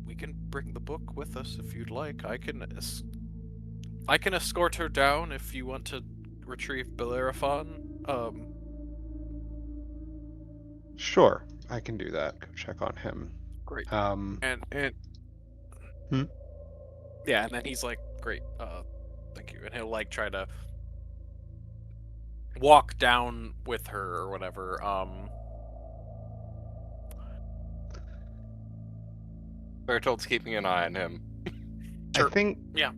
we can bring the book with us if you'd like, I can escort her down if you want to retrieve Bellerophon. Sure, I can do that. Go check on him. Great. Um, And Hmm? yeah, and then he's like, great, thank you, and he'll like try to walk down with her or whatever. Bertold's keeping an eye on him. Sure. I think. Yeah.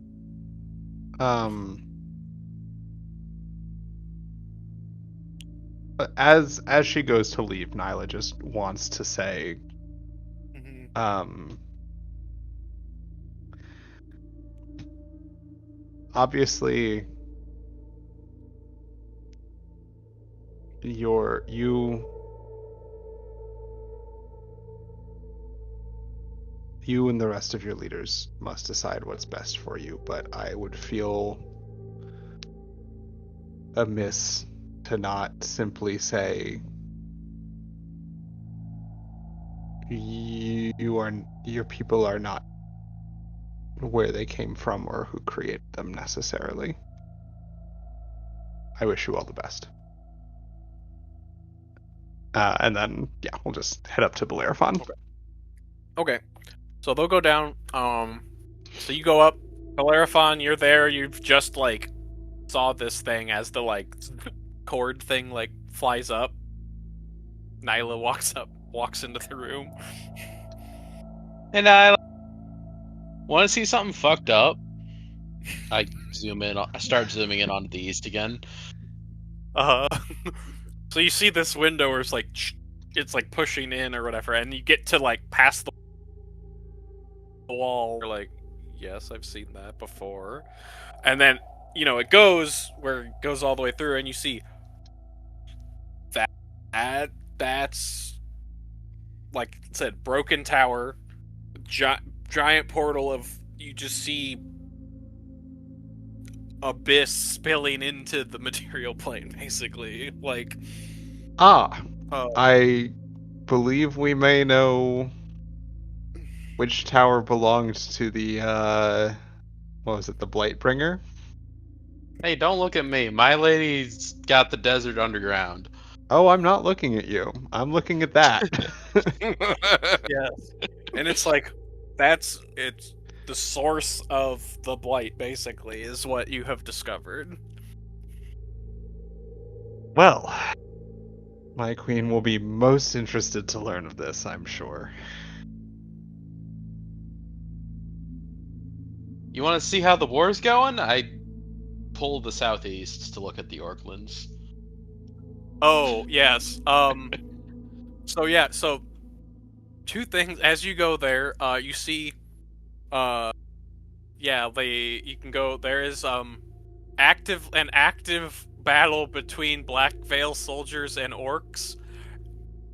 But as she goes to leave, Nyla just wants to say, obviously, you and the rest of your leaders must decide what's best for you, but I would feel amiss to not simply say your people are not where they came from or who created them necessarily. I wish you all the best. And then we'll just head up to Bellerophon. Okay. So they'll go down. So you go up, Bellerophon, you're there. You've just like saw this thing as the like cord thing like flies up. Nyla walks into the room. And I want to see something fucked up. I start zooming in onto the east again. So you see this window where it's like pushing in or whatever, and you get to like past the wall. You're like, yes, I've seen that before. And then it goes all the way through, and you see that's like I said, broken tower, giant portal of you just see abyss spilling into the material plane, basically. Like, I believe we may know which tower belongs to the what was it, the Blightbringer? Hey, don't look at me. My lady's got the desert underground. Oh, I'm not looking at you. I'm looking at that. yes. And it's like, it's the source of the blight, basically, is what you have discovered. Well, my queen will be most interested to learn of this, I'm sure. You want to see how the war's going? I pull the southeast to look at the Orklands. Oh, yes. So two things. As you go there, you see, you can go. There is an active battle between Black Veil soldiers and orcs.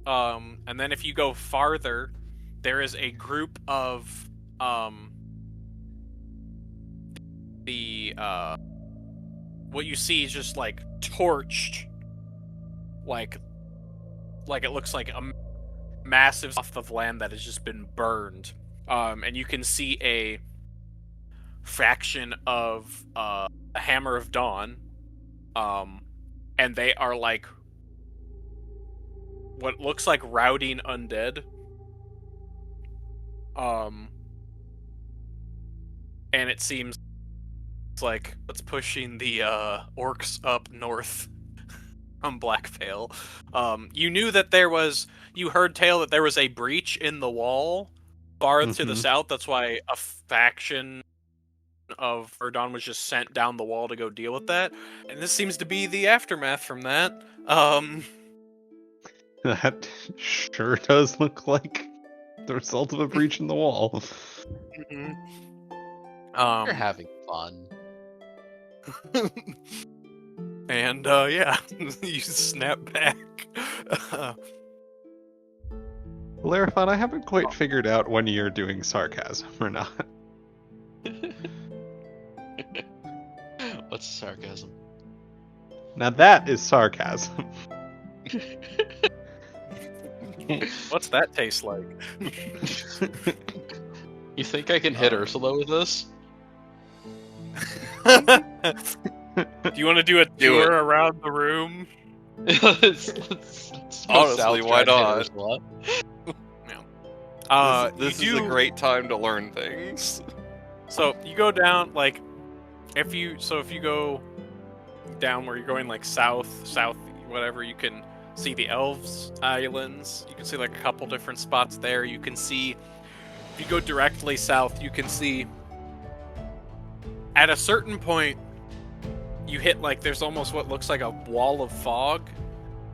And then if you go farther, there is a group of what you see is just like torched, like it looks like a massive swath of land that has just been burned. And you can see a faction of a Hammer of Dawn, and they are like what looks like routing undead. And it seems like it's pushing the orcs up north from Blackvale. You knew that you heard tale that there was a breach in the wall far to the south. That's why a faction of Verdon was just sent down the wall to go deal with that. And this seems to be the aftermath from that. That sure does look like the result of a breach in the wall. You're having fun. And yeah, you snap back. Larafon, I haven't quite figured out when you're doing sarcasm or not. What's sarcasm? Now that is sarcasm. What's that taste like? You think I can hit Ursula with this? Do you want to do a tour around the room? Honestly, why not? This is a great time to learn things. So you go down, like, if you go down where you're going, like south, whatever, you can see the Elves Islands. You can see like a couple different spots there. You can see, if you go directly south, you can see at a certain point you hit like there's almost what looks like a wall of fog,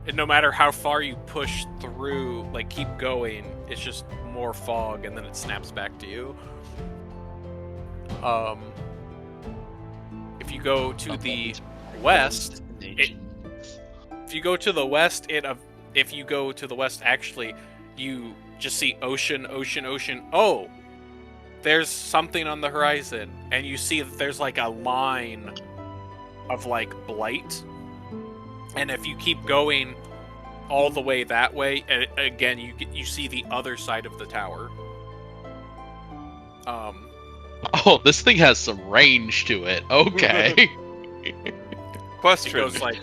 and no matter how far you push through, like keep going, it's just more fog, and then it snaps back to you. If you go to the west, actually, you just see ocean. Oh, there's something on the horizon, and you see that there's like a line of like blight, and if you keep going all the way that way, again you see the other side of the tower. Oh, this thing has some range to it. Okay. Question: it goes like,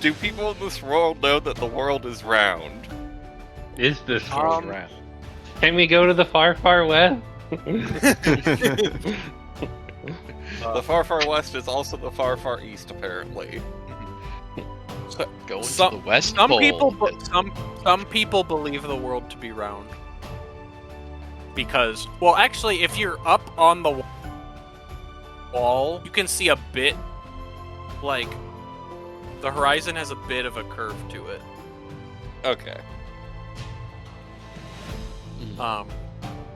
do people in this world know that the world is round? Is this world round? Can we go to the far, far west? The far, far west is also the far, far east, apparently. So, going to the west pole. Some people believe the world to be round. Because, well, actually, if you're up on the wall, you can see a bit, like, the horizon has a bit of a curve to it. Okay.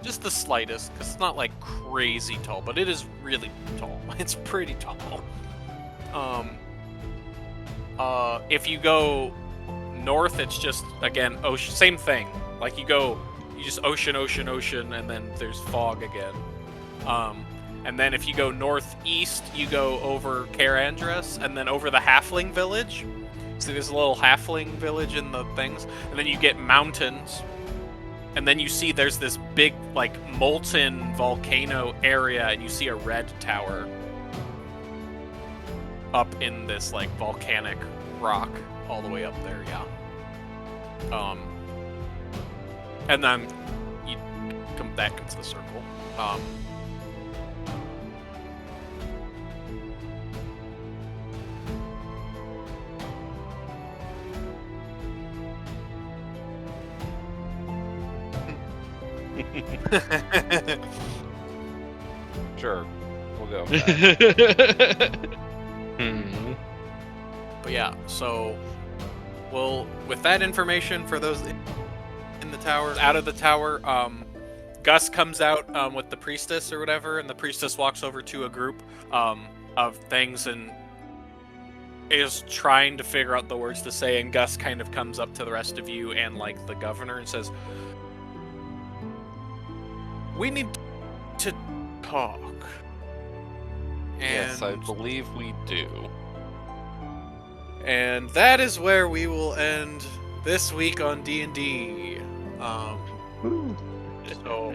Just the slightest, because it's not, like, crazy tall, but it is really tall. It's pretty tall. If you go north, it's just, again, ocean, same thing. Like, you just ocean, and then there's fog again. And then if you go northeast, you go over Carandress, and then over the Halfling Village. So there's a little Halfling Village in the things, and then you get mountains. And then you see there's this big, like, molten volcano area, and you see a red tower up in this, like, volcanic rock all the way up there, yeah. And then that comes the circle. Sure, we'll go with that. But yeah, so with that information for those in the tower, out of the tower, Gus comes out with the priestess or whatever, and the priestess walks over to a group of things and is trying to figure out the words to say, and Gus kind of comes up to the rest of you and like the governor and says, "We need to talk." Yes, I And- believe we do. And that is where we will end this week on D&D. So